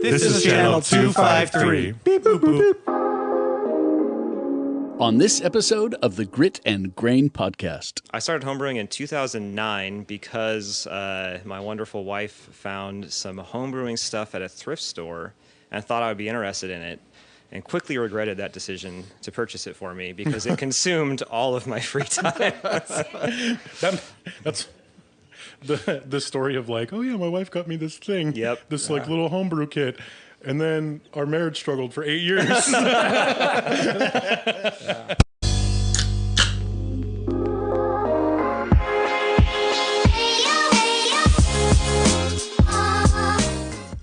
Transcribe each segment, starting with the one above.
This is channel 253. Beep, boop, boop, boop. On this episode of the Grit and Grain podcast. I started homebrewing in 2009 because my wonderful wife found some homebrewing stuff at a thrift store and thought I would be interested in it, and quickly regretted that decision to purchase it for me because it consumed all of my free time. That's the story of like, oh yeah, my wife got me this thing. Yep. This like little homebrew kit. And then our marriage struggled for 8 years.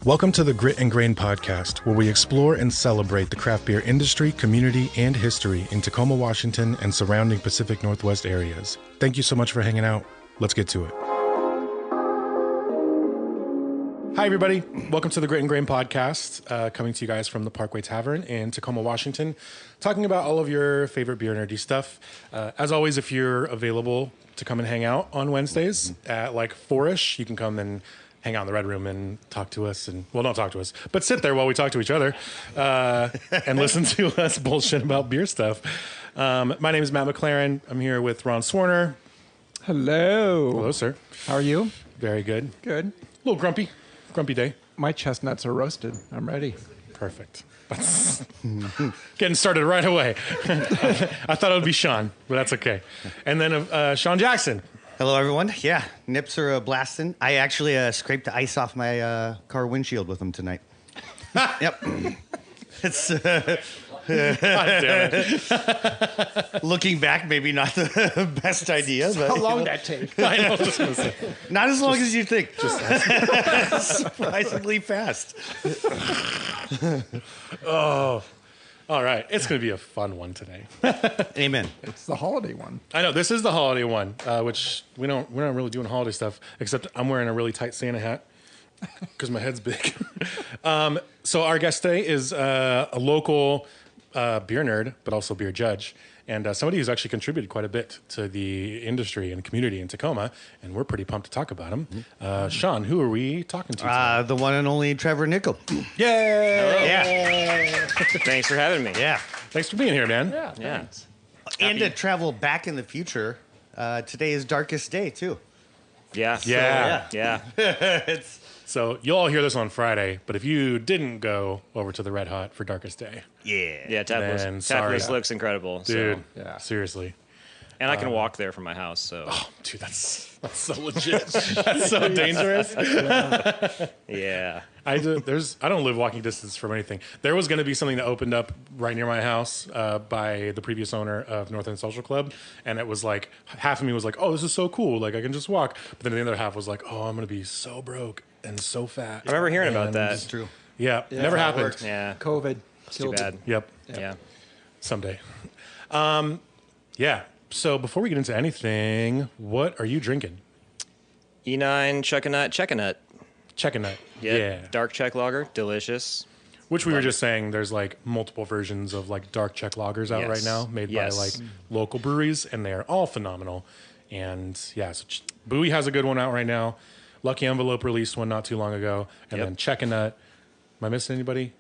Welcome to the Grit and Grain podcast, where we explore and celebrate the craft beer industry, community, and history in Tacoma, Washington, and surrounding Pacific Northwest areas. Thank you so much for hanging out. Let's get to it. Hi, everybody. Welcome to the Grit and Grain podcast, coming to you guys from the Parkway Tavern in Tacoma, Washington, talking about all of your favorite beer nerdy stuff. As always, if you're available to come and hang out on Wednesdays at like 4-ish, you can come and hang out in the Red Room and talk to us. And well, don't talk to us, but sit there while we talk to each other and listen to us bullshit about beer stuff. My name is Matt McLaren. I'm here with Ron Swarner. Hello. Hello, sir. How are you? Very good. Good. A little grumpy. Grumpy day. My chestnuts are roasted. I'm ready. Perfect. Getting started right away. I thought it would be Sean, but that's okay. And then Sean Jackson. Hello, everyone. Yeah, nips are blasting. I actually scraped the ice off my car windshield with them tonight. Yep. It's God damn it. looking back, maybe not the best idea. But, How long did that take? I know. I was just gonna say. Not as long as you think. Surprisingly fast. Oh, all right. It's going to be a fun one today. Amen. It's the holiday one. I know this is the holiday one, which we're not really doing holiday stuff. Except I'm wearing a really tight Santa hat because my head's big. So our guest today is a local beer nerd, but also beer judge, and somebody who's actually contributed quite a bit to the industry and community in Tacoma, and we're pretty pumped to talk about him. Sean, who are we talking to today? The one and only Trevor Nichol. Yay! Yeah. Thanks for having me. Yeah. Thanks for being here, man. Yeah. And to travel back in the future, today is darkest day, too. Yeah. Yeah. It's So you'll all hear this on Friday, but if you didn't go over to the Red Hot for Darkest Day, Yeah, Then, sorry. Tapless looks incredible. dude, So. Yeah. seriously. And I can walk there from my house, so Dude, that's so legit. That's so dangerous. yeah. I don't live walking distance from anything. There was going to be something that opened up right near my house by the previous owner of North End Social Club, and it was like half of me was like, "Oh, this is so cool! Like I can just walk." But then the other half was like, "Oh, I'm going to be so broke and so fat." I remember hearing about that. It's true. Yeah, never that happened. works. Yeah. COVID. It's too killed it. bad. Yep, Yeah. someday. Yeah. So before we get into anything, what are you drinking? E9 Chuckanut Checkanut. Checking that. Yeah. Dark Czech lager, delicious. Which we were just saying, there's like multiple versions of like dark Czech lagers out Yes. right now, made Yes. by like local breweries, and they are all phenomenal. And yeah, so Bowie has a good one out right now. Lucky Envelope released one not too long ago, and Yep. then Checkanut. Am I missing anybody?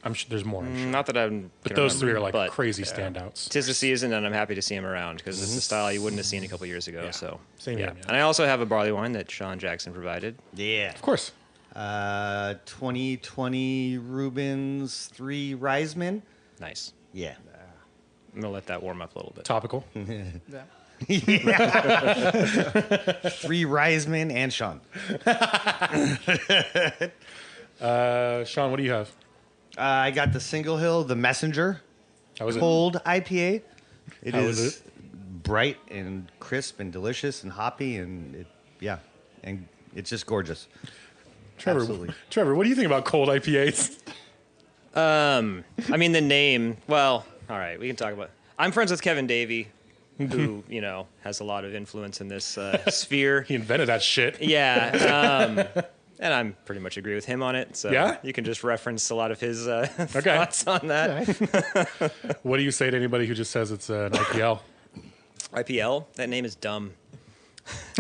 I'm sure there's more. I'm sure. Not that I'm. But those three are like crazy standouts. Tis the season, and I'm happy to see him around because it's a style you wouldn't have seen a couple years ago. So Same yeah. here, man. And I also have a barley wine that Sean Jackson provided. Yeah. Of course. 2020 Rubens 3 Reisman. Nice. Yeah. I'm gonna let that warm up a little bit. Topical. 3 Reisman and Sean. Sean, what do you have? I got the Single Hill, the Messenger, How was it? cold IPA. It How is is it? bright and crisp and delicious and hoppy and and it's just gorgeous. Absolutely. Trevor, what do you think about cold IPAs? I mean, the name. Well, all right, we can talk about. I'm friends with Kevin Davey, who has a lot of influence in this sphere. He invented that shit. Yeah, and I'm pretty much agree with him on it. So Yeah? you can just reference a lot of his thoughts on that. What do you say to anybody who just says it's an IPL? IPL. That name is dumb.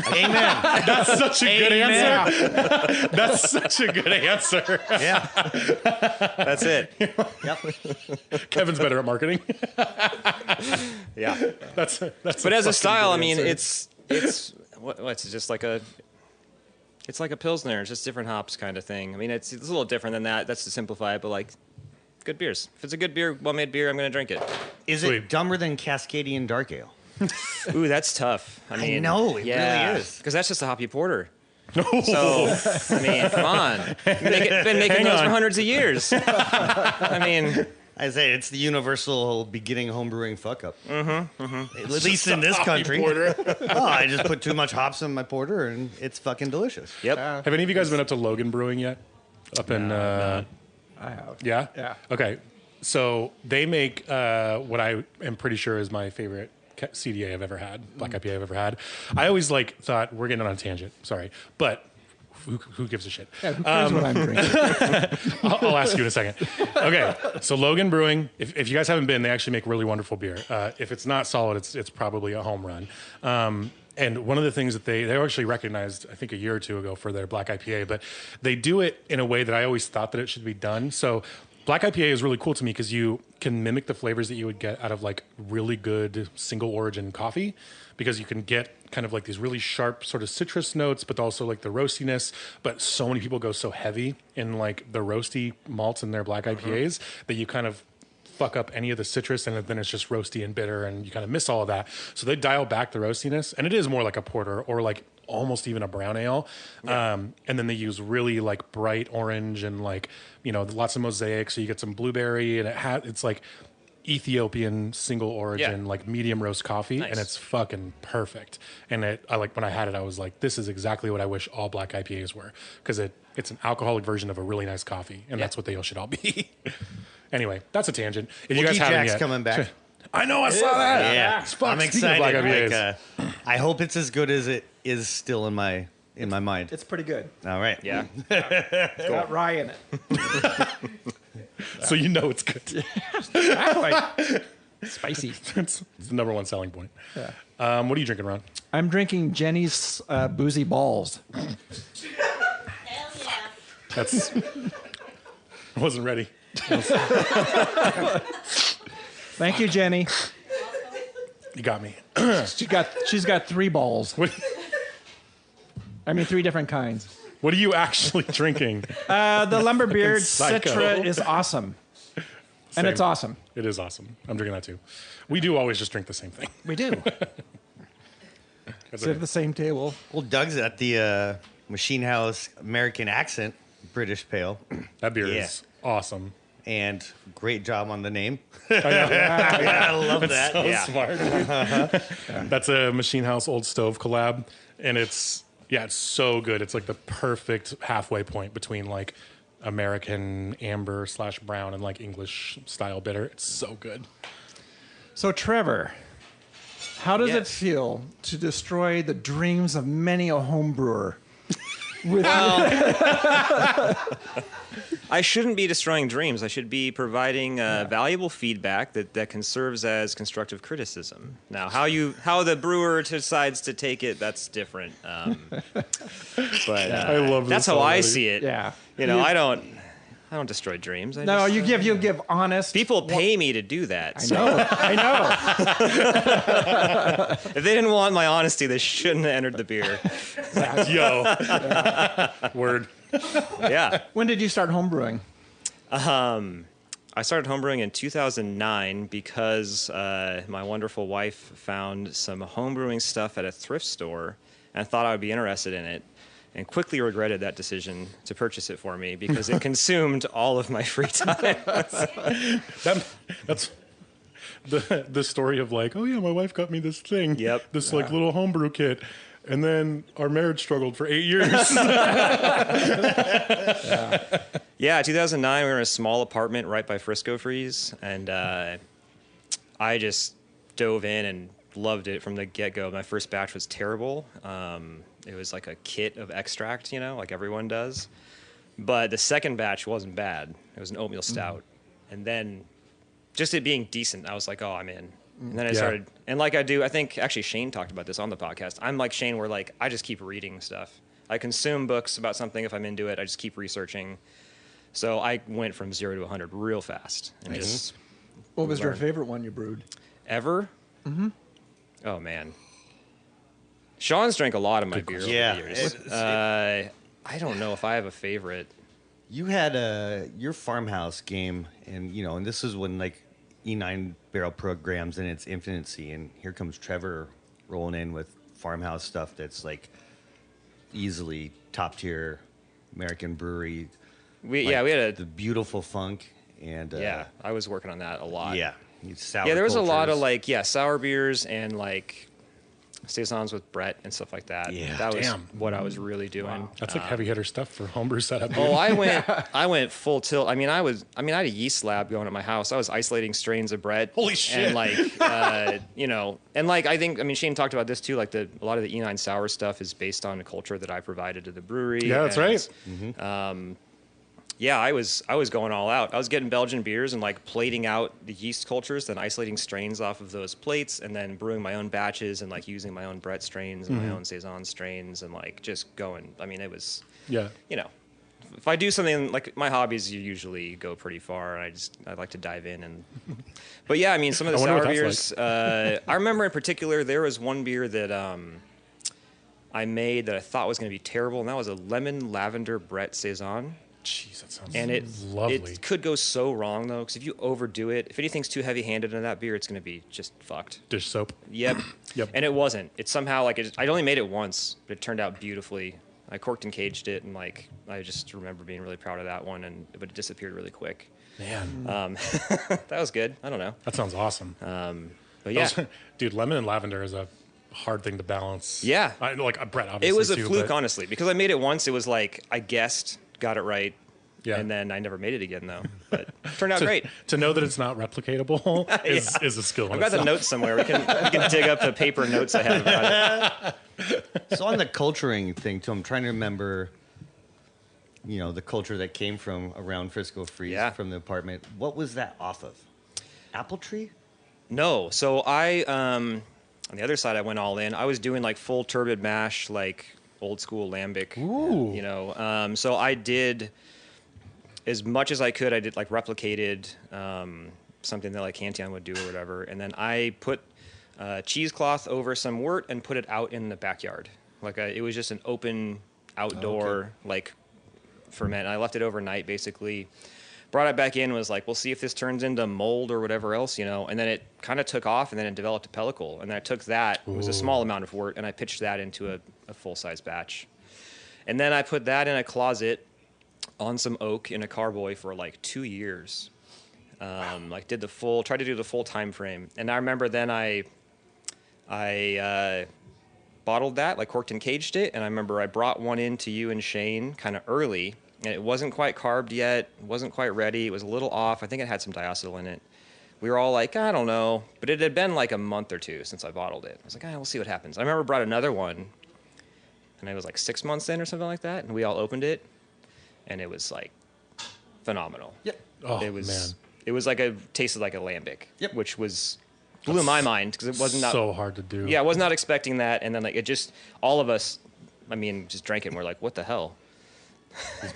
Amen. That's such a good Amen. answer. That's such a good answer. Yeah. That's it. Yep. Kevin's better at marketing. Yeah. That's. But as a fucking style, good I mean, answer. it's what's just like a. It's like a Pilsner. It's just different hops kind of thing. I mean, it's a little different than that. That's to simplify it, but like, good beers. If it's a good beer, well-made beer, I'm going to drink it. Is Sweet. it dumber than Cascadian Dark Ale? Ooh, that's tough. I mean, know, it really is. Because that's just a hoppy porter. So, I mean, come on. Been making Hang those on. for hundreds of years. I mean, I say it's the universal beginning homebrewing fuck up. At least in this country. Oh, I just put too much hops in my porter and it's fucking delicious. yep. Have any of you guys been up to Logan Brewing yet? Up in. I have. Yeah? Yeah. Okay. So they make what I am pretty sure is my favorite CDA I've ever had, black IPA I've ever had. I always thought we're getting on a tangent. Sorry. But who gives a shit? Yeah, who cares what I'm drinking? I'll ask you in a second. Okay. So Logan Brewing, if you guys haven't been, they actually make really wonderful beer. If it's not solid, it's probably a home run. And one of the things that they were actually recognized, I think a year or two ago for their black IPA, but they do it in a way that I always thought that it should be done. So black IPA is really cool to me because you can mimic the flavors that you would get out of like really good single origin coffee, because you can get kind of like these really sharp sort of citrus notes, but also like the roastiness. But so many people go so heavy in like the roasty malts in their black IPAs that you kind of fuck up any of the citrus, and then it's just roasty and bitter, and you kind of miss all of that. So they dial back the roastiness, and it is more like a porter or like almost even a brown ale. And then they use really like bright orange and like, lots of mosaic. So you get some blueberry, and it's like Ethiopian single origin, like medium roast coffee. Nice. And it's fucking perfect. And I like, when I had it, I was like, this is exactly what I wish all black IPAs were. Cause it's an alcoholic version of a really nice coffee. And that's what they should all be. Anyway, that's a tangent. If you guys haven't Jack's yet, coming back. I know, I saw that. Yeah, Fuck, I'm speaking of excited. black IPAs. I hope it's as good as it is still in my mind. It's pretty good. All right. Yeah. It's got rye in it. So you know it's good. Exactly. Spicy. It's the number one selling point. Yeah. What are you drinking, Ron? I'm drinking Jenny's Boozy Balls. Hell yeah. That's. I wasn't ready. Thank you, Jenny. You got me. She's got 3 balls. What, I mean, 3 different kinds. what are you actually drinking? The Lumberbeard Psycho. Citra is awesome. And it's Same. awesome. It is awesome. I'm drinking that too. We do always just drink the same thing. We do. That's Sit okay. at the same table. Well, Doug's at the Machine House American Accent British Pale, That beer Yeah. is awesome. and great job on the name. I know. I love that. So Yeah. smart. That's a Machine House Old Stove collab, and it's so good. It's like the perfect halfway point between like American amber / brown and like English style bitter. It's so good. So, Trevor, how does it Yes. feel to destroy the dreams of many a home brewer? I shouldn't be destroying dreams. I should be providing valuable feedback that can serve as constructive criticism. Now, how the brewer decides to take it, that's different. But I love this that's how I already. see it. Yeah. I don't destroy dreams. I No, just, you give honest. people pay me to do that. I So know. I know. if they didn't want my honesty, they shouldn't have entered the beer. Yo, word. Yeah. When did you start homebrewing? I started homebrewing in 2009 because my wonderful wife found some homebrewing stuff at a thrift store and thought I would be interested in it, and quickly regretted that decision to purchase it for me because it consumed all of my free time. That's the story of like, oh yeah, my wife got me this thing. Yep. This like little homebrew kit. And then our marriage struggled for 8 years. Yeah, 2009, we were in a small apartment right by Frisco Freeze, and I just dove in and loved it from the get-go. My first batch was terrible. It was like a kit of extract, like everyone does. But the second batch wasn't bad. It was an oatmeal stout. And then just it being decent, I was like, oh, I'm in. And then I started, and like I do, I think actually Shane talked about this on the podcast. I'm like Shane, where like I just keep reading stuff. I consume books about something. If I'm into it, I just keep researching. So I went from 0 to 100 real fast. And just What was your learned. favorite one you brewed? Ever? Mm-hmm. Oh man, Sean's drank a lot of my beer over the years. I don't know if I have a favorite. You had your farmhouse game, and and this is when like E9 barrel programs in its infancy, and here comes Trevor rolling in with farmhouse stuff that's like easily top tier American brewery. We had the beautiful funk, and I was working on that a lot. Yeah, sour there was a lot of cultures. like sour beers and like saisons with Brett and stuff like that. Yeah. That was what I was really doing. That's like heavy hitter stuff for homebrew setup. Dude. Oh, I went full tilt. I had a yeast lab going at my house. I was isolating strains of Brett. Holy shit. And like, and like I think Shane talked about this too. Like a lot of the E9 sour stuff is based on the culture that I provided to the brewery. Yeah, that's right. Yeah, I was going all out. I was getting Belgian beers and like plating out the yeast cultures, then isolating strains off of those plates, and then brewing my own batches and like using my own Brett strains and my own saison strains and like just going. It was if I do something like my hobbies, you usually go pretty far. And I like to dive in and. But yeah, some of the sour beers. I remember in particular there was one beer that I made that I thought was going to be terrible, and that was a lemon lavender Brett saison. Jeez, that sounds lovely. lovely. It could go so wrong though, because if you overdo it, if anything's too heavy-handed in that beer, it's going to be just fucked. Dish soap. Yep. Yep. And it wasn't. It somehow I only made it once, but it turned out beautifully. I corked and caged it, and like I just remember being really proud of that one, but it disappeared really quick. Man, that was good. I don't know. that sounds awesome. But yeah, Dude, lemon and lavender is a hard thing to balance. Yeah. Like a Brett, obviously. it was a too, fluke, but- honestly, because I made it once. It was like I guessed, got it right. Yeah. And then I never made it again, though. But it turned out great. To know that it's not replicatable is a skill. I've got the notes somewhere. We can dig up the paper notes I have about it. So on the culturing thing too, I'm trying to remember, the culture that came from around Frisco Freeze from the apartment. What was that off of? Apple tree? No. So I, on the other side, I went all in. I was doing like full turbid mash, like old school lambic. Ooh. So I did as much as I could. I did like replicated something that like Cantillon would do or whatever. And then I put cheesecloth over some wort and put it out in the backyard. It was just an open outdoor like ferment. And I left it overnight basically. Brought it back in, was like, we'll see if this turns into mold or whatever else, And then it kind of took off, and then it developed a pellicle. And then I took that, it was a small amount of wort, and I pitched that into a full-size batch. And then I put that in a closet on some oak in a carboy for like 2 years. Tried to do the full time frame. And I remember then I bottled that, like corked and caged it. And I remember I brought one in to you and Shane kind of early. And it wasn't quite carved yet. It wasn't quite ready. It was a little off. I think it had some diacetyl in it. We were all like, I don't know. But it had been like a month or two since I bottled it. I was like, we'll see what happens. I remember I brought another one. And it was like 6 months in or something like that. And we all opened it. And it was like phenomenal. Yep. Oh, it was, man. It was tasted like a lambic. Yep. Which blew my mind because it wasn't so hard to do. Yeah, I was not expecting that. And then like it just, all of us, just drank it and we're like, what the hell?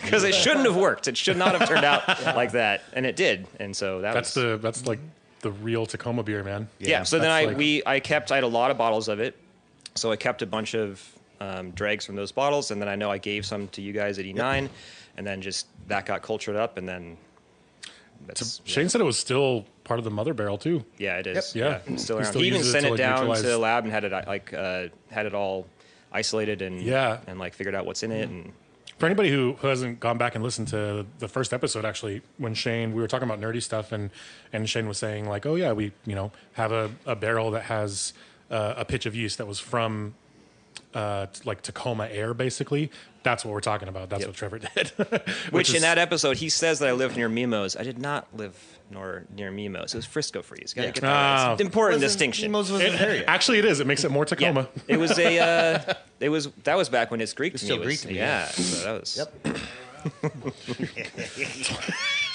Because it shouldn't have worked. It should not have turned out like that, and it did. And so that's like the real Tacoma beer, man. Yeah. So then I like, had a lot of bottles of it, so I kept a bunch of dregs from those bottles, and then I know I gave some to you guys at E9, and then just that got cultured up, and then Shane said it was still part of the mother barrel too. Yeah, it is. Yep. Yeah, it's still He around. still He even uses it sent to, it like, down neutralize- to the lab and had it all isolated and figured out what's in it and. For anybody who hasn't gone back and listened to the first episode, actually, when we were talking about nerdy stuff, and Shane was saying like, oh yeah, we have a barrel that has a pitch of yeast that was from like Tacoma air, basically. That's what we're talking about. That's what Trevor did. Which in that episode, he says that I lived near Mimos. I did not live near Mimos. It was Frisco Freeze. Gotta get that. It's an important distinction. Mimos was an area. Actually, it is. It makes it more Tacoma. Yeah. It was that was back when it's Greek to me. Still Greek to me. Yeah. So that was.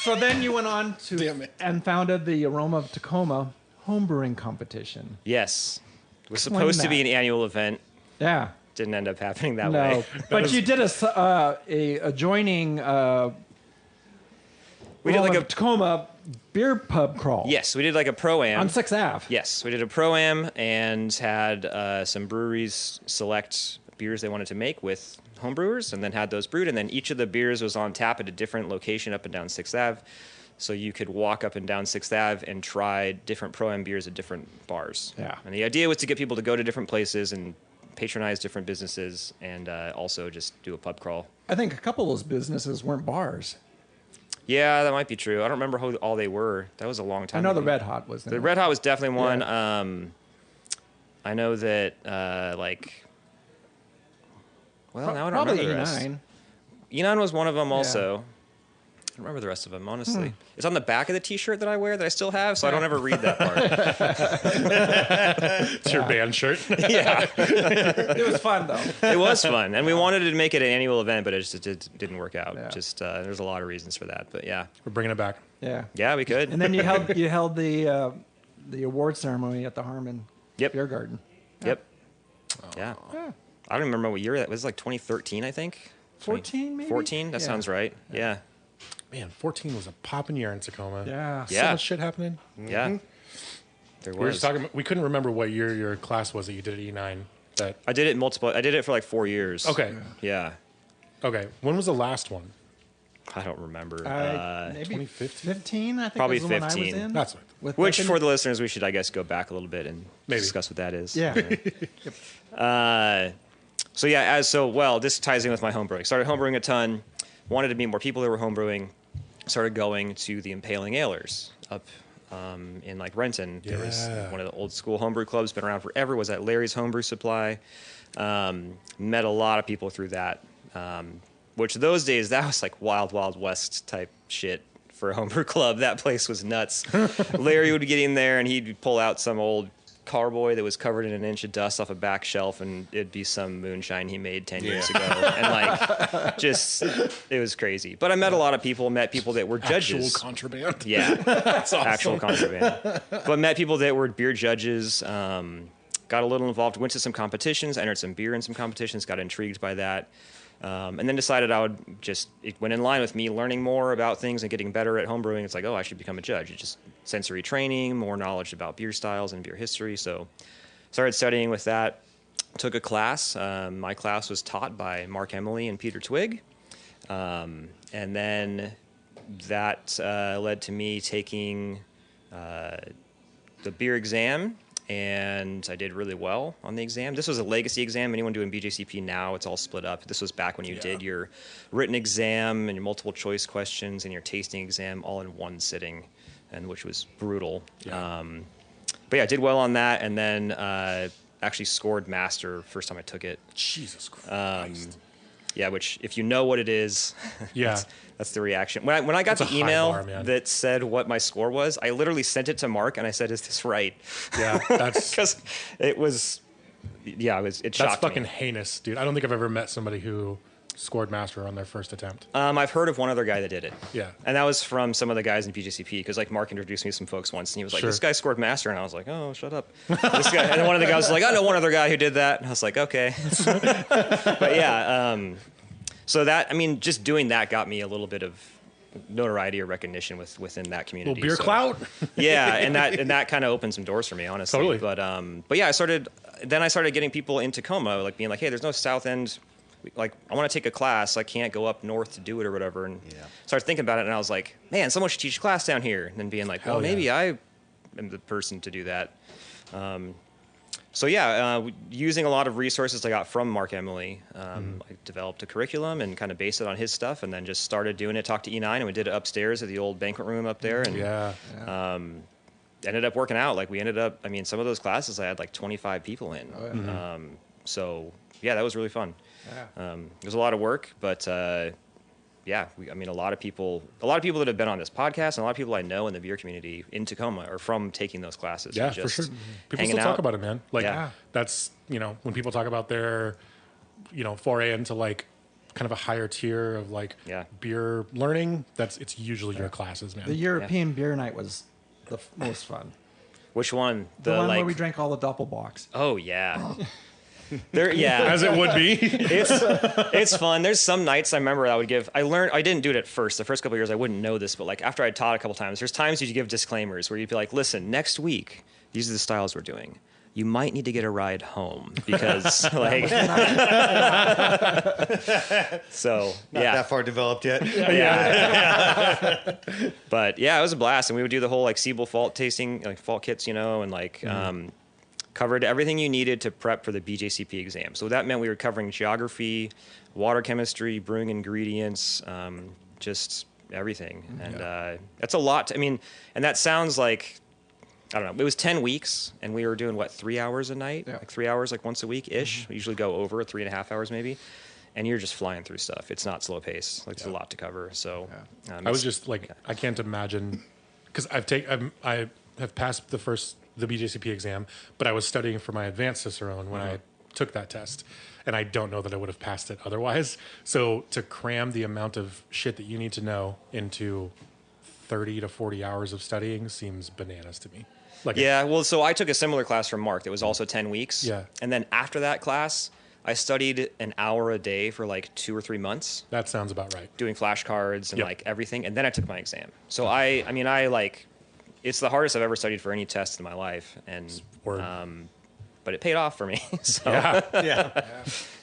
So then you went on to and founded the Aroma of Tacoma homebrewing competition. Yes. It was Explain supposed to be that. an annual event. Yeah. Didn't end up happening that No, way. but you did a adjoining We did like a Tacoma beer pub crawl. Yes, we did like a pro-am. On 6th Ave. Yes, we did a pro-am and had some breweries select beers they wanted to make with homebrewers, and then had those brewed, and then each of the beers was on tap at a different location up and down 6th Ave. So you could walk up and down 6th Ave and try different pro-am beers at different bars. Yeah. And the idea was to get people to go to different places and patronize different businesses, and also just do a pub crawl. I think a couple of those businesses weren't bars. Yeah, that might be true. I don't remember who all they were. That was a long time I know ago. the Red Hot was there. The Red Hot was definitely one. Yeah. I know that, well, now I don't Probably remember the rest. E9. E9 was one of them also. I don't remember the rest of them, honestly. It's on the back of the T-shirt that I wear that I still have, so I don't ever read that part. It's your band shirt. Yeah, It was fun, though. it was fun, and we wanted to make it an annual event, but it just didn't work out. Yeah. Just there's a lot of reasons for that, but yeah, We're bringing it back. Yeah. yeah, we could. And then you held the award ceremony at the Harmon Yep. Beer Garden. Yep. Yeah. Yeah. I don't remember what year that was. Like 2013, I think. 14 maybe? 14. That Yeah. sounds right. Yeah. Man, 14 was a popping year in Tacoma. Yeah. So Yeah. much shit happening. Yeah. There We were was. just talking. We couldn't remember what year your class was that you did at E9. That I did it for like 4 years. okay. Yeah. Okay. When was the last one? I don't remember. Maybe 2015? 15, I think Probably was the one I was 15. in. That's right. With Which, Lincoln. for the listeners, we should, I guess, go back a little bit and Maybe. discuss what that is. Yeah. So yeah, this ties in with my homebrewing. Started homebrewing a ton. Wanted to meet more people that were homebrewing. Started going to the Impaling Alers up in like Renton. There was Yeah. one of the old school homebrew clubs, been around forever. Was at Larry's Homebrew Supply. Met a lot of people through that. Which those days, that was like wild, wild west type shit for a homebrew club. That place was nuts. Larry would get in there and he'd pull out some old carboy that was covered in an inch of dust off a back shelf, and it'd be some moonshine he made 10 years ago. And like, just, it was crazy. But I met a lot of people, met people that were judges. Actual contraband. Yeah. That's awesome. Actual contraband. But met people that were beer judges, got a little involved, went to some competitions, entered some beer in some competitions, got intrigued by that. And then decided it went in line with me learning more about things and getting better at homebrewing. It's like, oh, I should become a judge. It's just sensory training, more knowledge about beer styles and beer history. So started studying with that. Took a class. My class was taught by Mark Emily and Peter Twigg. And then that led to me taking the beer exam. And I did really well on the exam. This was a legacy exam. Anyone doing BJCP now, it's all split up. This was back when you did your written exam and your multiple choice questions and your tasting exam all in one sitting, and which was brutal. Yeah. But yeah, I did well on that, and then actually scored master first time I took it. Jesus Christ. Yeah, which if you know what it is, Yeah. that's the reaction. When I got That's the a high email bar, man. that said what my score was, I literally sent it to Mark and I said, "Is this right?" Yeah. That's Because it was, it that's shocked fucking me. heinous, dude. I don't think I've ever met somebody who scored master on their first attempt. I've heard of one other guy that did it. Yeah. And that was from some of the guys in BJCP, because like Mark introduced me to some folks once, and he was like, Sure. "This guy scored master," and I was like, "Oh, shut up." This guy, and then one of the guys was like, "I know one other guy who did that," and I was like, "Okay." But yeah, so that, I mean, just doing that got me a little bit of notoriety or recognition within that community. Little beer So- clout. Yeah, and that kind of opened some doors for me, honestly. Totally. But yeah, I started getting people in Tacoma, like being like, "Hey, there's no South End. Like, I want to take a class. I can't go up north to do it or whatever." And started thinking about it, and I was like, "Man, someone should teach a class down here." And then being like, "Well, Hell yeah. maybe I am the person to do that." So yeah, using a lot of resources I got from Mark Emily, I developed a curriculum and kind of based it on his stuff, and then just started doing it. Talked to E9, and we did it upstairs at the old banquet room up there, and Yeah. ended up working out. Like, we ended up, I mean, some of those classes I had like 25 people in. So yeah, that was really fun. Yeah. It was a lot of work, but yeah, a lot of people that have been on this podcast and a lot of people I know in the beer community in Tacoma are from taking those classes. Yeah, and for just sure. People hanging still talk out. about it, man. Like, Yeah. that's, when people talk about their, foray into like kind of a higher tier of like Yeah. beer learning, it's usually your classes, man. The European beer night was the most fun. Which one? The one where we drank all the Doppelbocks. Oh yeah. Yeah. As it would be. It's fun. There's some nights I remember I didn't do it at first. The first couple of years I wouldn't know this, but like after I taught a couple times, there's times you give disclaimers where you'd be like, listen, next week, these are the styles we're doing. You might need to get a ride home because like so Not that far developed yet. Yeah. But yeah, it was a blast, and we would do the whole like Siebel fault tasting, like fault kits, and like covered everything you needed to prep for the BJCP exam. So that meant we were covering geography, water chemistry, brewing ingredients, just everything. And that's a lot. And that sounds like, I don't know, it was 10 weeks, and we were doing, 3 hours a night? Yeah. Like 3 hours, like once a week-ish. We usually go over 3.5 hours maybe. And you're just flying through stuff. It's not slow pace. Like, there's a lot to cover. So I was just like, I can't imagine, because I have passed the BJCP exam, but I was studying for my advanced Cicerone when I took that test, and I don't know that I would have passed it otherwise. So to cram the amount of shit that you need to know into 30 to 40 hours of studying seems bananas to me. Like so I took a similar class from Mark that was also 10 weeks. Yeah. And then after that class, I studied an hour a day for like 2 or 3 months. That sounds about right. Doing flashcards and like everything. And then I took my exam. So I it's the hardest I've ever studied for any test in my life. And, but it paid off for me. So,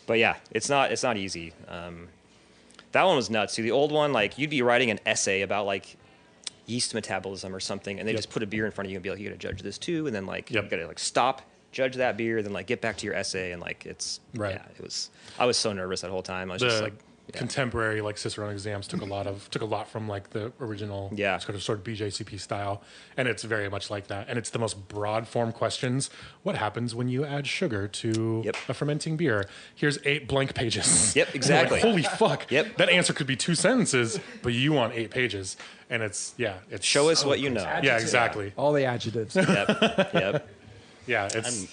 but yeah, it's not easy. That one was nuts. See, the old one, like you'd be writing an essay about like yeast metabolism or something, and they just put a beer in front of you and be like, you got to judge this too, and then like you got to like stop, judge that beer, then like get back to your essay, and like it's I was so nervous that whole time. I was just like contemporary like Cicerone exams took a lot from like the original sort of BJCP style, and it's very much like that, and it's the most broad form questions. What happens when you add sugar to a fermenting beer? Here's 8 blank pages. Yep, exactly. Like, holy fuck. Yep. That answer could be 2 sentences, but you want 8 pages, and it's show us what you know. Yeah, exactly. All the adjectives. Yep. Yeah, it's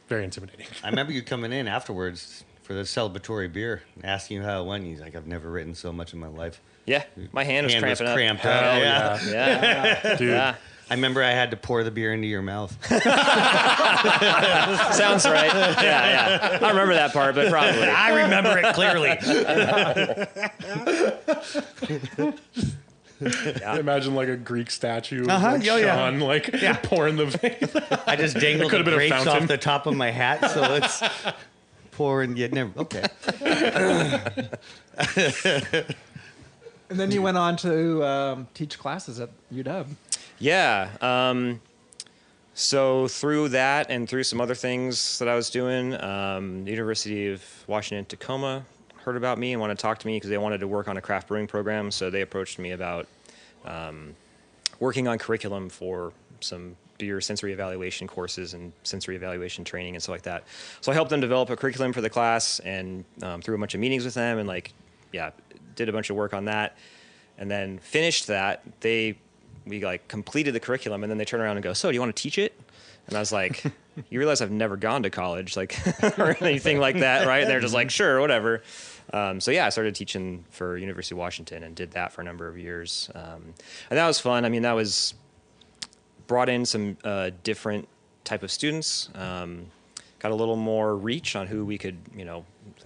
very intimidating. I remember you coming in afterwards for the celebratory beer, asking you how it went. He's like, I've never written so much in my life. Yeah, my hand was cramping up. Cramped up. Yeah. Dude. Yeah. I remember I had to pour the beer into your mouth. Sounds right. Yeah. I remember that part, but probably. I remember it clearly. Imagine like a Greek statue of Uh-huh. like Sean like pouring the vein. I just dangled Could the have been a grapes fountain. off the top of my hat, so it's pouring. You never. Okay. And then you went on to teach classes at UW. Yeah. So through that and through some other things that I was doing, the University of Washington-Tacoma heard about me and wanted to talk to me because they wanted to work on a craft brewing program. So they approached me about working on curriculum for some beer sensory evaluation courses and sensory evaluation training and stuff like that. So I helped them develop a curriculum for the class and through a bunch of meetings with them and did a bunch of work on that. And then finished that. We completed the curriculum, and then they turn around and go, so do you want to teach it? And I was like, you realize I've never gone to college, or anything like that, right? And they're just like, sure, whatever. I started teaching for University of Washington and did that for a number of years. And that was fun. That was brought in some different type of students, got a little more reach on who we could,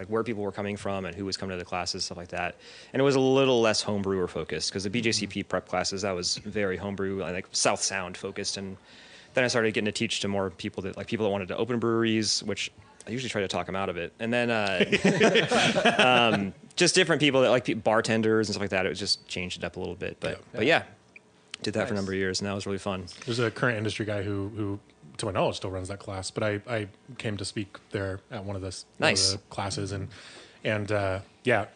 where people were coming from and who was coming to the classes, stuff like that. And it was a little less homebrewer focused because the BJCP prep classes, that was very homebrew, like South Sound focused. And then I started getting to teach to more people that wanted to open breweries, which I usually try to talk them out of it. And then just different people that like bartenders and stuff like that. It was just changed it up a little bit. But did that for a number of years, and that was really fun. There's a current industry guy who to my knowledge, still runs that class. But I came to speak there at one of the classes, and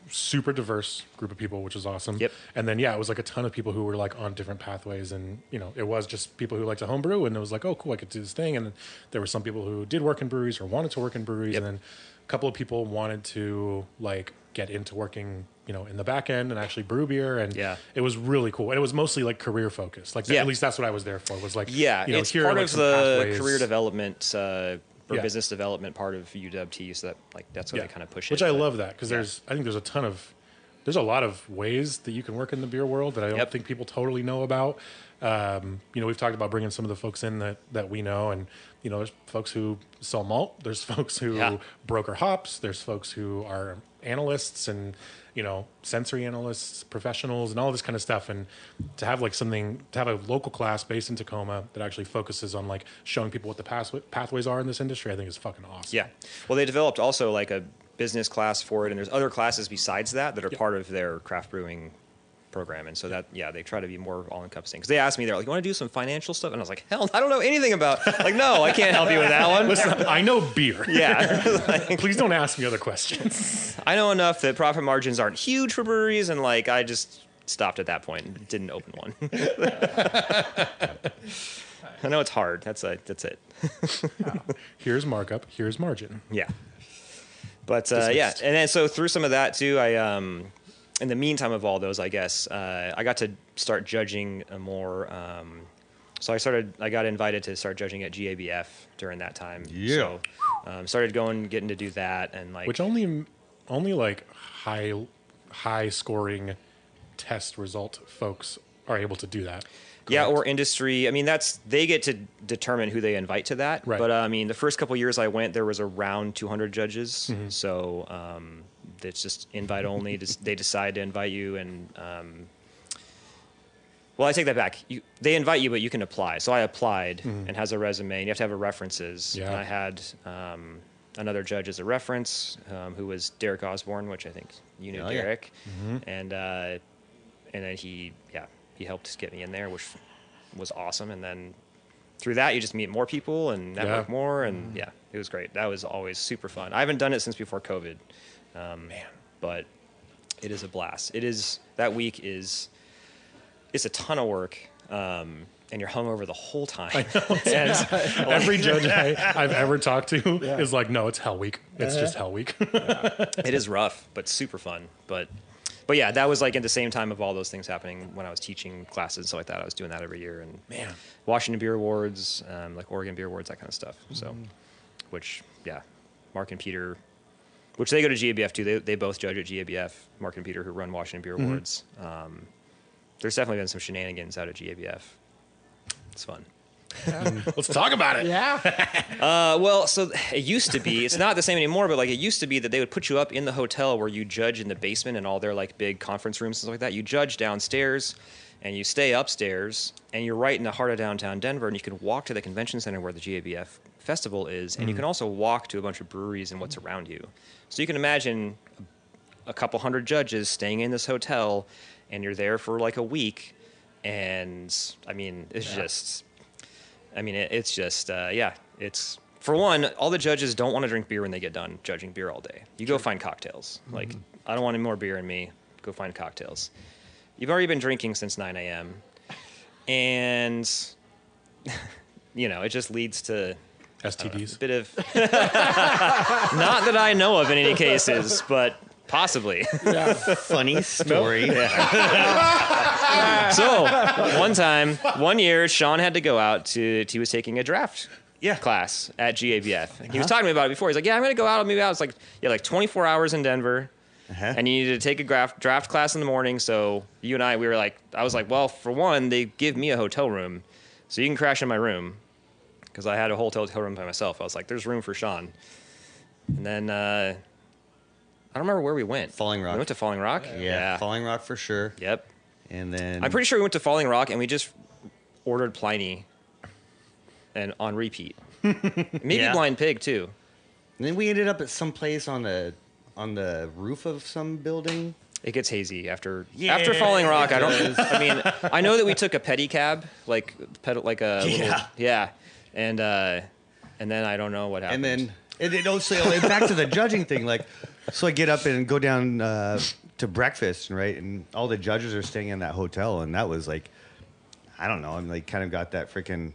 super diverse group of people, which is awesome. Yep. And then it was like a ton of people who were like on different pathways, and it was just people who like to homebrew, and it was like, oh, cool, I could do this thing. And there were some people who did work in breweries or wanted to work in breweries, and then a couple of people wanted to like get into working, in the back end and actually brew beer. And it was really cool. And it was mostly like career focused. Like at least that's what I was there for, was like, it's here part are, like, of some the pathways. career development or business development part of UW-T. So that's what they kind of push Which it. I love that because I think there's a ton of there's a lot of ways that you can work in the beer world that I don't think people totally know about. We've talked about bringing some of the folks in that we know, and there's folks who sell malt, there's folks who broker hops, there's folks who are analysts and sensory analysts, professionals, and all this kind of stuff. And to have a local class based in Tacoma that actually focuses on like showing people what the pathways are in this industry, I think is fucking awesome. Yeah. Well, they developed also like a business class for it, and there's other classes besides that are part of their craft brewing program. And so they try to be more all-encompassing. Because they asked me, they're like, you want to do some financial stuff? And I was like, hell, I don't know anything about, like, no, I can't help you with that one. Listen, I know beer. Yeah. Please don't ask me other questions. I know enough that profit margins aren't huge for breweries, and like I just stopped at that point and didn't open one. I know it's hard. That's it. Here's markup. Here's margin. Yeah. But and then so through some of that too, I in the meantime of all those, I guess I got to start judging more. So I got invited to start judging at GABF during that time. Yeah. So started getting to do that, and like which only like high scoring test result folks are able to do that. Correct? Yeah, or industry. I mean, they get to determine who they invite to that. Right. But I mean, the first couple of years I went, there was around 200 judges. Mm-hmm. So it's just invite only. They decide to invite you, and well, I take that back. They invite you, but you can apply. So I applied and has a resume, and you have to have a references. Yeah. And I had another judge as a reference, who was Derek Osborne, which I think you knew Derek, and then he helped get me in there, which was awesome. And then through that, you just meet more people and network more, and it was great. That was always super fun. I haven't done it since before COVID, but it is a blast. That week is a ton of work. And you're hungover the whole time. I know. Every judge I've ever talked to is like, no, it's Hell Week. It's just Hell Week. It is rough, but super fun. But yeah, that was like at the same time of all those things happening when I was teaching classes and stuff like that. I was doing that every year, and Washington Beer Awards, like Oregon Beer Awards, that kind of stuff. So, Mark and Peter, which they go to GABF too. They both judge at GABF. Mark and Peter, who run Washington Beer Awards. There's definitely been some shenanigans out of GABF. It's fun. Let's talk about it. Yeah. Well, so it used to be, it's not the same anymore, but like it used to be that they would put you up in the hotel where you judge in the basement and all their like big conference rooms and stuff like that. You judge downstairs and you stay upstairs, and you're right in the heart of downtown Denver, and you can walk to the convention center where the GABF festival is, and you can also walk to a bunch of breweries and what's around you. So you can imagine a couple hundred judges staying in this hotel, and you're there for like a week. And I mean, it's just, it's, for one, all the judges don't want to drink beer when they get done judging beer all day. You go find cocktails. Like, I don't want any more beer in me. Go find cocktails. You've already been drinking since 9 a.m. And, it just leads to STDs. A bit of, not that I know of in any cases, but possibly. Yeah. Funny story. So one year, Sean had to go out he was taking a draft class at GABF. He was talking to me about it before. He's like, I'm going to go out. Maybe I was like, like 24 hours in Denver. And you needed to take a draft class in the morning. So you and I were like, I was like, well, for one, they give me a hotel room, so you can crash in my room, because I had a whole hotel room by myself. I was like, there's room for Sean. And then I don't remember where we went. Falling Rock. We went to Falling Rock? Yeah. Falling Rock for sure. Yep. And then I'm pretty sure we went to Falling Rock and we just ordered Pliny and on repeat. Maybe Blind Pig too. And then we ended up at some place on the roof of some building. It gets hazy after Falling Rock. I know that we took a pedicab, like a little, and then I don't know what happened. And then back to the judging thing, like, so I get up and go down to breakfast, right? And all the judges are staying in that hotel, and that was like, I don't know, I'm like kind of got that freaking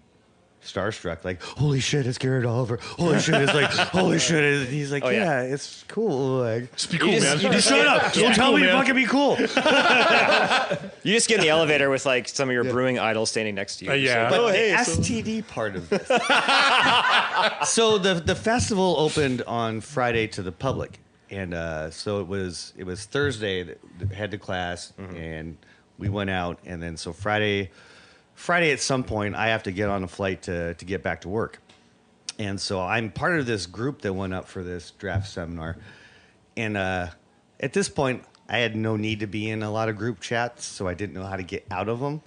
starstruck, like, holy shit, it's Garrett Oliver. Holy shit, it's like, holy shit. He's like, it's cool. Like, just be cool, man. You just shut up. Don't tell me to fucking be cool. You just get in the elevator with like some of your brewing idols standing next to you. But the STD part of this. So the festival opened on Friday to the public. And so it was Thursday that head to class, and we went out. And then so Friday at some point, I have to get on a flight to get back to work. And so I'm part of this group that went up for this draft seminar. And at this point, I had no need to be in a lot of group chats, so I didn't know how to get out of them.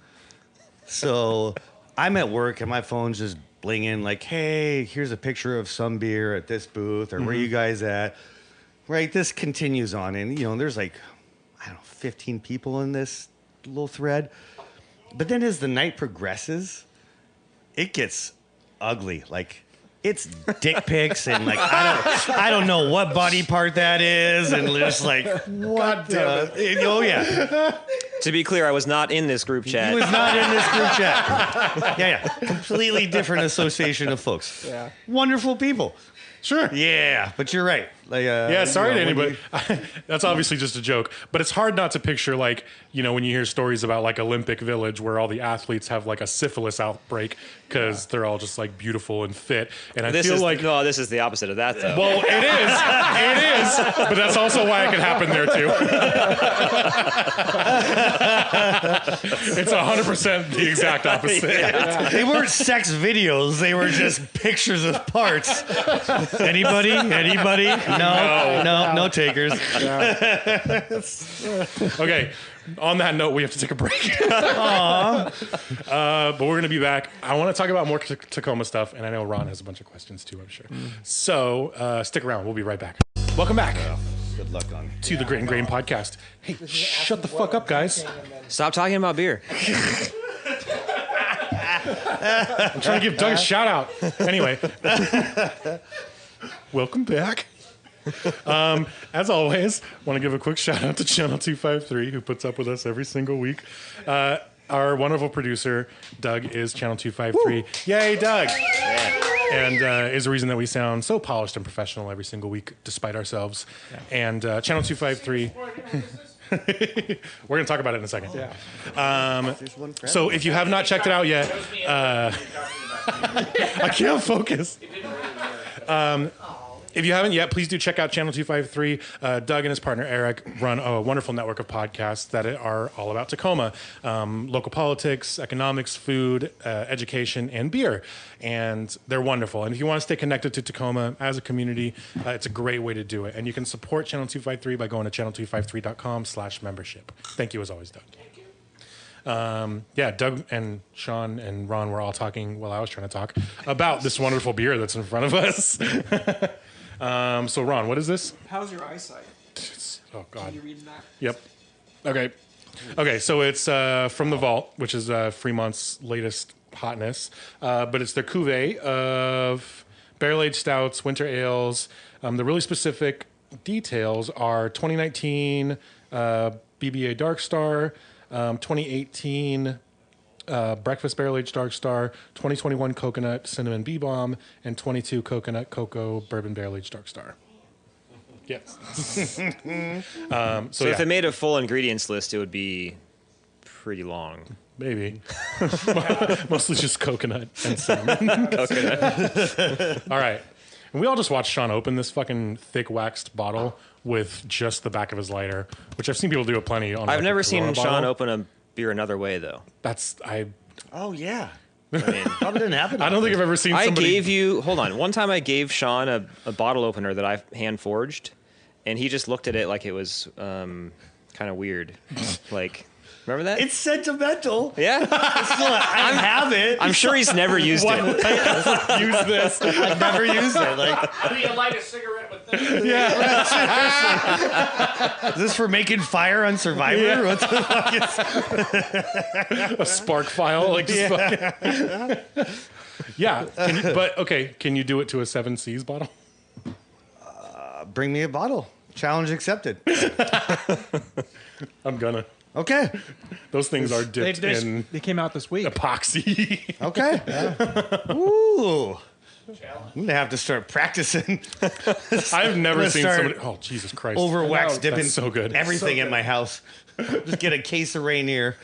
So I'm at work, and my phone's just blinging like, hey, here's a picture of some beer at this booth, or where you guys at? Right, this continues on. And, there's like, I don't know, 15 people in this little thread. But then as the night progresses, it gets ugly. Like, it's dick pics and like I don't know what body part that is, and just like what oh yeah. To be clear, I was not in this group chat. He was not in this group chat. Yeah. Completely different association of folks. Yeah. Wonderful people. Sure. Yeah, but you're right. Like, Sorry to anybody. That's obviously just a joke, but it's hard not to picture like, when you hear stories about like Olympic Village where all the athletes have like a syphilis outbreak because they're all just like beautiful and fit. And this is the opposite of that though. Well, it is, but that's also why it can happen there too. It's 100% the exact opposite. Yeah. They weren't sex videos. They were just pictures of parts. Anybody? No takers. Okay. On that note, we have to take a break. But we're going to be back. I want to talk about more Tacoma stuff, and I know Ron has a bunch of questions too, I'm sure. So stick around. We'll be right back. Welcome back Good luck to the Grit and Grain podcast. Hey, shut the fuck up, guys. Stop talking about beer. I'm trying to give Doug a shout out. Anyway, welcome back. As always, want to give a quick shout out to Channel 253 who puts up with us every single week. Our wonderful producer, Doug, is Channel 253. Woo! Yay, Doug! Yeah. And is the reason that we sound so polished and professional every single week, despite ourselves. Yeah. And Channel 253... We're going to talk about it in a second. Yeah. So if you have not checked it out yet, I can't focus. If you haven't yet, please do check out Channel 253. Doug and his partner Eric run a wonderful network of podcasts that are all about Tacoma, local politics, economics, food, education, and beer. And they're wonderful. And if you want to stay connected to Tacoma as a community, it's a great way to do it. And you can support Channel 253 by going to channel253.com/membership. Thank you as always, Doug. Doug and Sean and Ron were all talking while I was trying to talk about this wonderful beer that's in front of us. So Ron, what is this? How's your eyesight? Oh God. Can you read that? Yep. Okay. So it's from the Vault, which is Fremont's latest hotness, but it's their cuvee of barrel-aged stouts, winter ales. The really specific details are 2019 BBA Dark Star, 2018. Breakfast Barrel Aged Dark Star, 2021 Coconut Cinnamon Bee Balm, and 22 Coconut Cocoa Bourbon Barrel Aged Dark Star. Yes. So if they made a full ingredients list, it would be pretty long. Maybe. Mostly just coconut and cinnamon. Coconut. All right. And we all just watched Sean open this fucking thick waxed bottle with just the back of his lighter, which I've seen people do it plenty on. I've never seen Sean open a beer another way, though. Oh, yeah. Probably didn't happen. I don't think I've ever seen somebody... Hold on. One time I gave Sean a bottle opener that I hand forged, and he just looked at it like it was kind of weird. Like... Remember that? It's sentimental. Yeah. I have it. I'm sure he's never used it. Use this. I've never used it. Like, How do you light a cigarette with this? Yeah. Is this for making fire on Survivor? Yeah. What the fuck is... A spark file, like just fucking... Yeah. Can you do it to a 7 C's bottle? Bring me a bottle. Challenge accepted. I'm gonna. Okay. Those things are dipped in... They came out this week. Epoxy. Okay. Yeah. Ooh. I'm going to have to start practicing. I've never seen somebody... Oh, Jesus Christ. Overwax dipping so good. everything in my house. Just get a case of Rainier.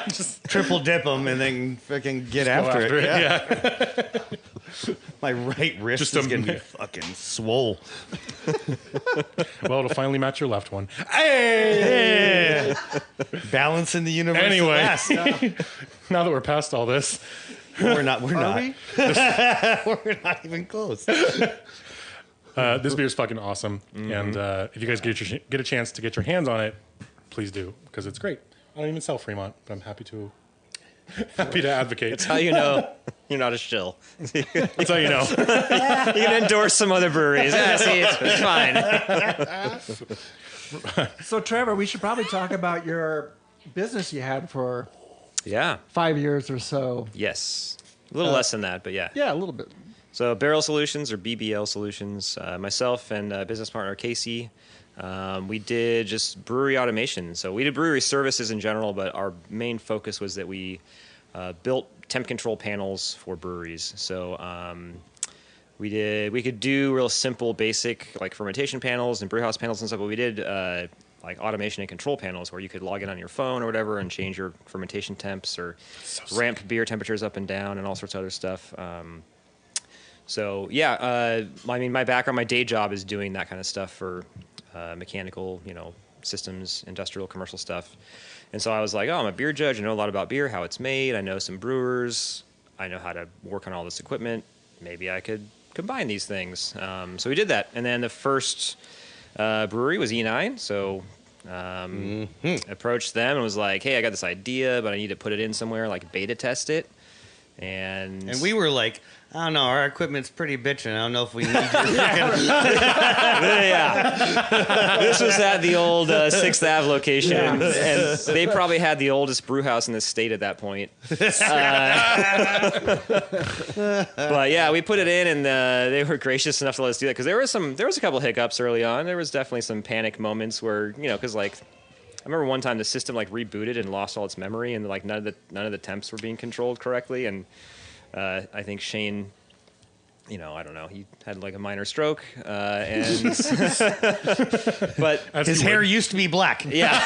Just triple dip them and then freaking get after it. Yeah. My right wrist is going to be fucking swole. Well, it'll finally match your left one. Hey! Balance in the universe. Anyway, now that we're past all this, we're not. We're Are not. we? We're not even close. this beer is fucking awesome. And if you guys get a chance to get your hands on it, please do, because it's great. I don't even sell Fremont, but I'm happy to advocate. That's how you know you're not a shill. That's how you know. You can endorse some other breweries. Yeah, see, it's fine. So, Trevor, we should probably talk about your business you had for Yeah. 5 years or so. Yes. A little less than that, but yeah. Yeah, a little bit. So BBL Solutions, or BBL Solutions, myself and business partner Casey, we did just brewery automation. So we did brewery services in general, but our main focus was that we built temp control panels for breweries. So we could do real simple, basic like fermentation panels and brewhouse panels and stuff, but we did like automation and control panels where you could log in on your phone or whatever and change your fermentation temps or ramp beer temperatures up and down and all sorts of other stuff. So yeah, I mean, my background, my day job is doing that kind of stuff for mechanical, systems, industrial, commercial stuff. And so I was like, oh, I'm a beer judge. I know a lot about beer, how it's made. I know some brewers. I know how to work on all this equipment. Maybe I could combine these things. So we did that. And then the first brewery was E9. So approached them and was like, hey, I got this idea, but I need to put it in somewhere, like beta test it. And we were like, I don't know, our equipment's pretty bitchin'. I don't know if we need your yeah. This was at the old 6th Ave location, and they probably had the oldest brew house in the state at that point. But yeah, we put it in, and they were gracious enough to let us do that, because there was a couple hiccups early on. There was definitely some panic moments where, because like, I remember one time the system like rebooted and lost all its memory, and like none of the temps were being controlled correctly, and I think Shane, I don't know, he had like a minor stroke, and but his hair used to be black. Yeah,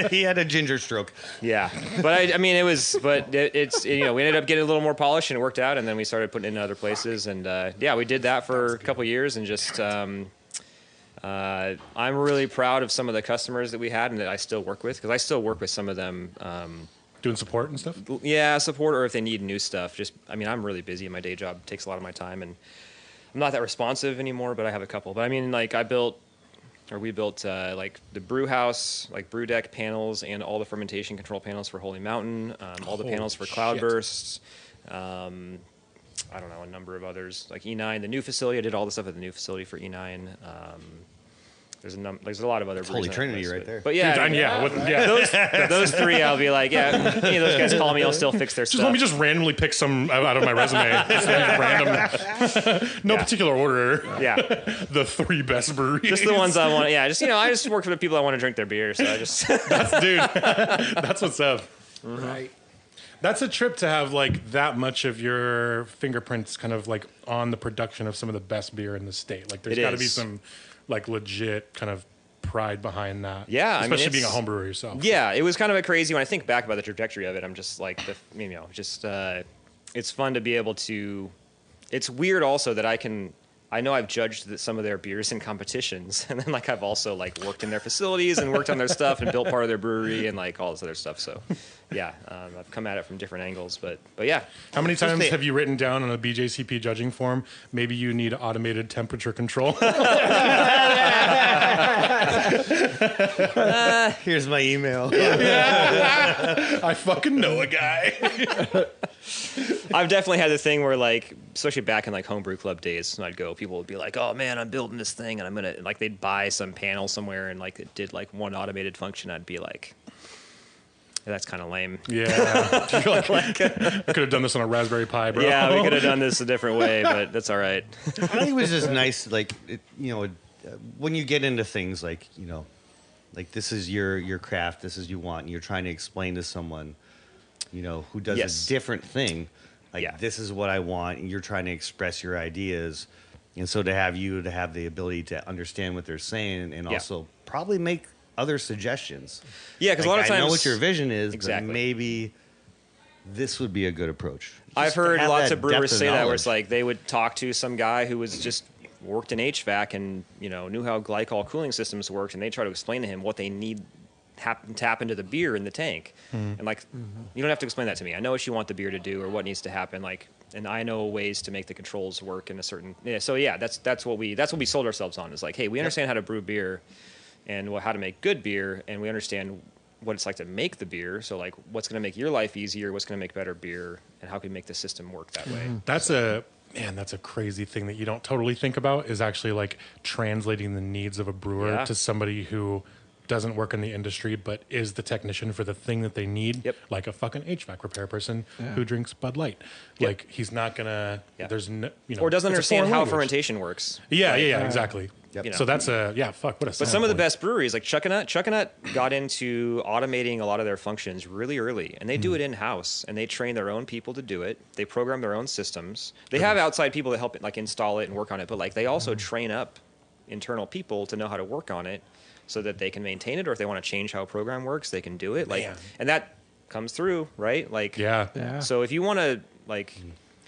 he had a ginger stroke. Yeah, but I mean, it's we ended up getting a little more polished and it worked out, and then we started putting it in other places, and yeah, we did that for a couple years, and just. I'm really proud of some of the customers that we had and that I still work with, because I still work with some of them. Doing support and stuff? Yeah, support, or if they need new stuff. I'm really busy. My day job takes a lot of my time, and I'm not that responsive anymore, but I have a couple. But I mean, like we built like the brew house, like brew deck panels, and all the fermentation control panels for Holy Mountain, all the panels for Cloudburst. I don't know, a number of others, like E9, the new facility. I did all the stuff at the new facility for E9. There's a lot of other Holy Trinity right there. But yeah, those three, I'll be like, yeah, any of those guys call me, I'll still fix their stuff. Let me just randomly pick some out of my resume. Just random, no particular order. Yeah, the 3 best breweries. Just the ones I want. Yeah, just I just work for the people I want to drink their beer. So I just that's what's up. Mm-hmm. Right. That's a trip to have like that much of your fingerprints kind of like on the production of some of the best beer in the state. Like there's got to be some like legit kind of pride behind that. Yeah, especially being a home brewer yourself. Yeah, it was kind of a crazy. When I think back about the trajectory of it, I'm just like it's fun to be able to. It's weird also that I know I've judged some of their beers in competitions, and then like I've also like worked in their facilities and worked on their stuff and built part of their brewery and like all this other stuff. So yeah, I've come at it from different angles, but yeah. How many times have you written down on a BJCP judging form, maybe you need automated temperature control? Here's my email. I fucking know a guy. I've definitely had the thing where like, especially back in like homebrew club days, when I'd go, people would be like, oh man, I'm building this thing and I'm gonna, like they'd buy some panel somewhere and like it did like one automated function. I'd be like, that's kind of lame. Yeah. I could have done this on a Raspberry Pi, bro. Yeah, we could have done this a different way, but that's all right. I think it was just nice, like, when you get into things like, like this is your craft, this is you want, and you're trying to explain to someone, who does a different thing, like this is what I want, and you're trying to express your ideas, and so to have the ability to understand what they're saying and also probably make other suggestions. Yeah, because a lot of times I know what your vision is, exactly. but maybe this would be a good approach. I've Just to heard have lots that of brewers depth say that, where knowledge. it's like they would talk to some guy who was just worked in HVAC and knew how glycol cooling systems worked, and they try to explain to him what they need tap into the beer in the tank, and like you don't have to explain that to me. I know what you want the beer to do or what needs to happen, and I know ways to make the controls work in a certain. Yeah, so yeah, that's what we sold ourselves on. Is like, hey, we understand how to brew beer, and how to make good beer, and we understand what it's like to make the beer. So like, what's going to make your life easier? What's going to make better beer, and how can we make the system work that way? That's a crazy thing that you don't totally think about, is actually like translating the needs of a brewer to somebody who doesn't work in the industry but is the technician for the thing that they need. Yep. Like a fucking HVAC repair person who drinks Bud Light. Like he's not gonna. There's no, Or doesn't it's a understand foreign how language. fermentation works. Yeah, exactly. Yep. So that's what a. But sad some of the point. best breweries, like Chuckanut got into automating a lot of their functions really early, and they do it in-house, and they train their own people to do it. They program their own systems. They have outside people that help like install it and work on it, but like they also train up internal people to know how to work on it so that they can maintain it, or if they want to change how a program works, they can do it. Like, and that comes through, right? Like, so if you want to like.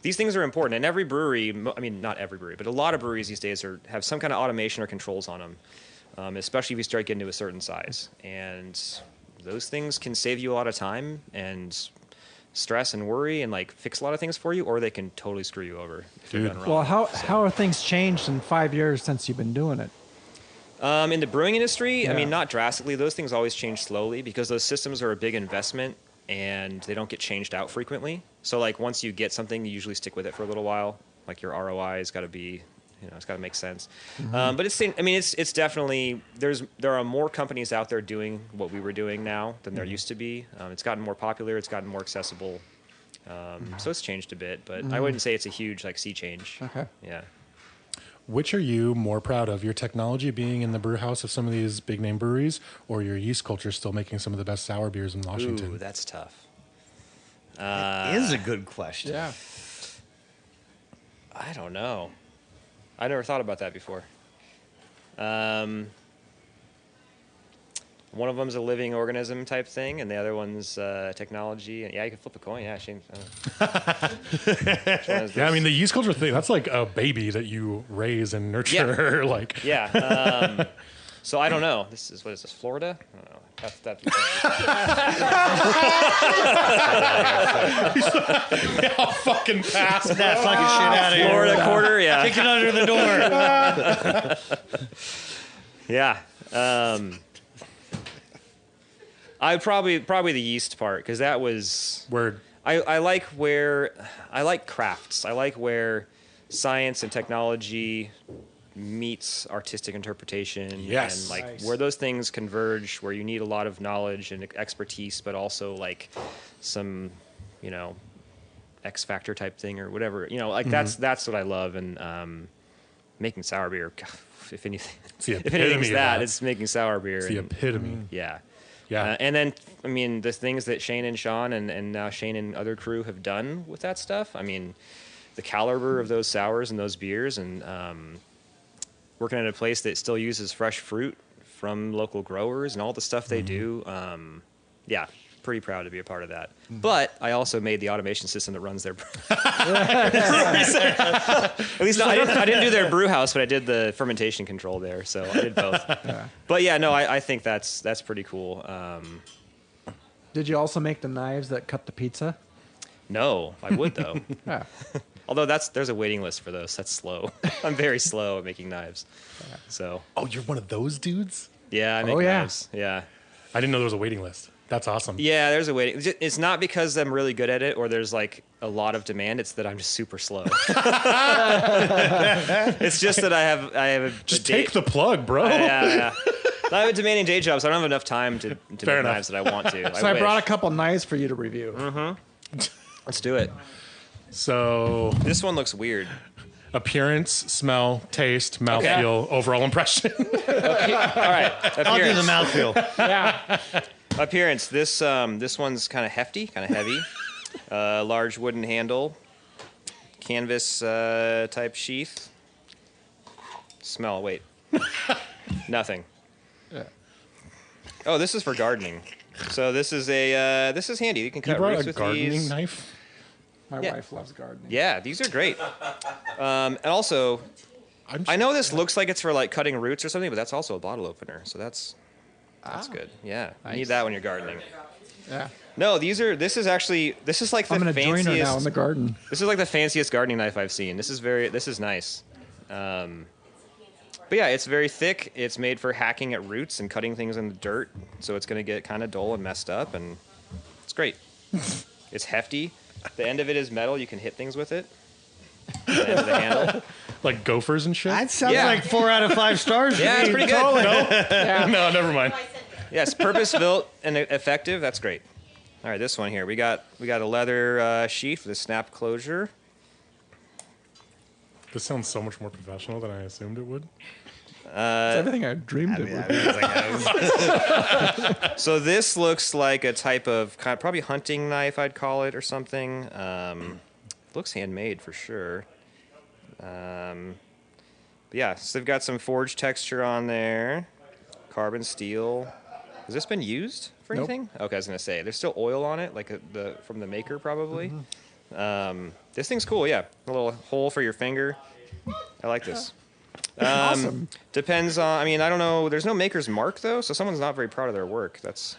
These things are important, and every brewery, I mean, not every brewery, but a lot of breweries these days have some kind of automation or controls on them, especially if you start getting to a certain size. And those things can save you a lot of time and stress and worry and like fix a lot of things for you, or they can totally screw you over if they're done wrong. Well, how are things changed in 5 years since you've been doing it? In the brewing industry, I mean, not drastically. Those things always change slowly because those systems are a big investment and they don't get changed out frequently. So like once you get something, you usually stick with it for a little while. Like your ROI has got to be, it's got to make sense. But it's definitely, there are more companies out there doing what we were doing now than there used to be. It's gotten more popular. It's gotten more accessible. So it's changed a bit, but I wouldn't say it's a huge like sea change. Okay. Yeah. Which are you more proud of? Your technology being in the brew house of some of these big name breweries, or your yeast culture still making some of the best sour beers in Washington? Ooh, that's tough. That is a good question. Yeah. I don't know. I never thought about that before. One of them's a living organism type thing, and the other one's technology. And yeah, you can flip a coin. Yeah, Shane. Yeah, I mean, the yeast culture thing, that's like a baby that you raise and nurture. Like, yeah. So I don't know. What is this, Florida? I don't know. I'll fucking pass. That fucking shit out of here. Florida quarter, yeah. Kick it under the door. Yeah. I probably the yeast part, because that was Word. I like crafts. I like where science and technology meets artistic interpretation. Yes. And like Nice. where those things converge, where you need a lot of knowledge and expertise, but also like some, X factor type thing or whatever. Like that's what I love. And making sour beer, if anything, It's the if epitome anything's of that, that. it's making sour beer. It's the and- epitome. Yeah. Yeah. And then, I mean, the things that Shane and Sean and now Shane and other crew have done with that stuff, I mean, the caliber of those sours and those beers, and working at a place that still uses fresh fruit from local growers and all the stuff they do, yeah, pretty proud to be a part of that. But I also made the automation system that runs their breweries. At least I didn't do their brew house, but I did the fermentation control there, so I did both. But yeah, no, I think that's pretty cool. Did you also make the knives that cut the pizza? No, I would though. Yeah. Although there's a waiting list for those. That's slow. I'm very slow at making knives. So Oh, you're one of those dudes? yeah, I make knives. Yeah. I didn't know there was a waiting list. That's awesome. Yeah, there's a waiting. It's not because I'm really good at it or there's like a lot of demand. It's that I'm just super slow. It's just that I have a Just take the plug, bro. yeah. I have a demanding day job, so I don't have enough time to make enough. knives that I want to. So I brought a wish. couple knives for you to review. Let's do it. So, This one looks weird. appearance, smell, taste, mouthfeel, overall impression. All right. I'll do the mouthfeel. Yeah. Appearance. This one's kind of hefty, kind of heavy. Large wooden handle, canvas type sheath. Smell. Wait. Nothing. Yeah. Oh, this is for gardening. So this is handy. You can You cut brought roots a with gardening these. knife? My Yeah. wife loves gardening. Yeah, these are great. And also, I know this looks like it's for like cutting roots or something, but that's also a bottle opener. So that's good. Yeah, you need Nice. that when you're gardening. Yeah. No, this is like the I'm gonna join her now in fanciest. the garden. This is like the fanciest gardening knife I've seen. This is nice. But yeah, it's very thick. It's made for hacking at roots and cutting things in the dirt. So it's going to get kind of dull and messed up, and it's great. It's hefty. The end of it is metal. You can hit things with it. The end of the handle. Like gophers and shit? That sounds Yeah. like 4 out of 5 stars. to Yeah, it's me. pretty good. No, never mind. Yes, purpose-built and effective. That's great. All right, this one here. We got a leather sheath with a snap closure. This sounds so much more professional than I assumed it would. It's everything I dreamed it would be. So this looks like a type of probably hunting knife, I'd call it, or something. Looks handmade for sure. But yeah, so they've got some forged texture on there. Carbon steel. Has this been used for Nope. anything? Okay, I was gonna say there's still oil on it, like from the maker probably. This thing's cool. Yeah, a little hole for your finger. I like this. Awesome. Depends on. I mean, I don't know. There's no maker's mark though, so someone's not very proud of their work. That's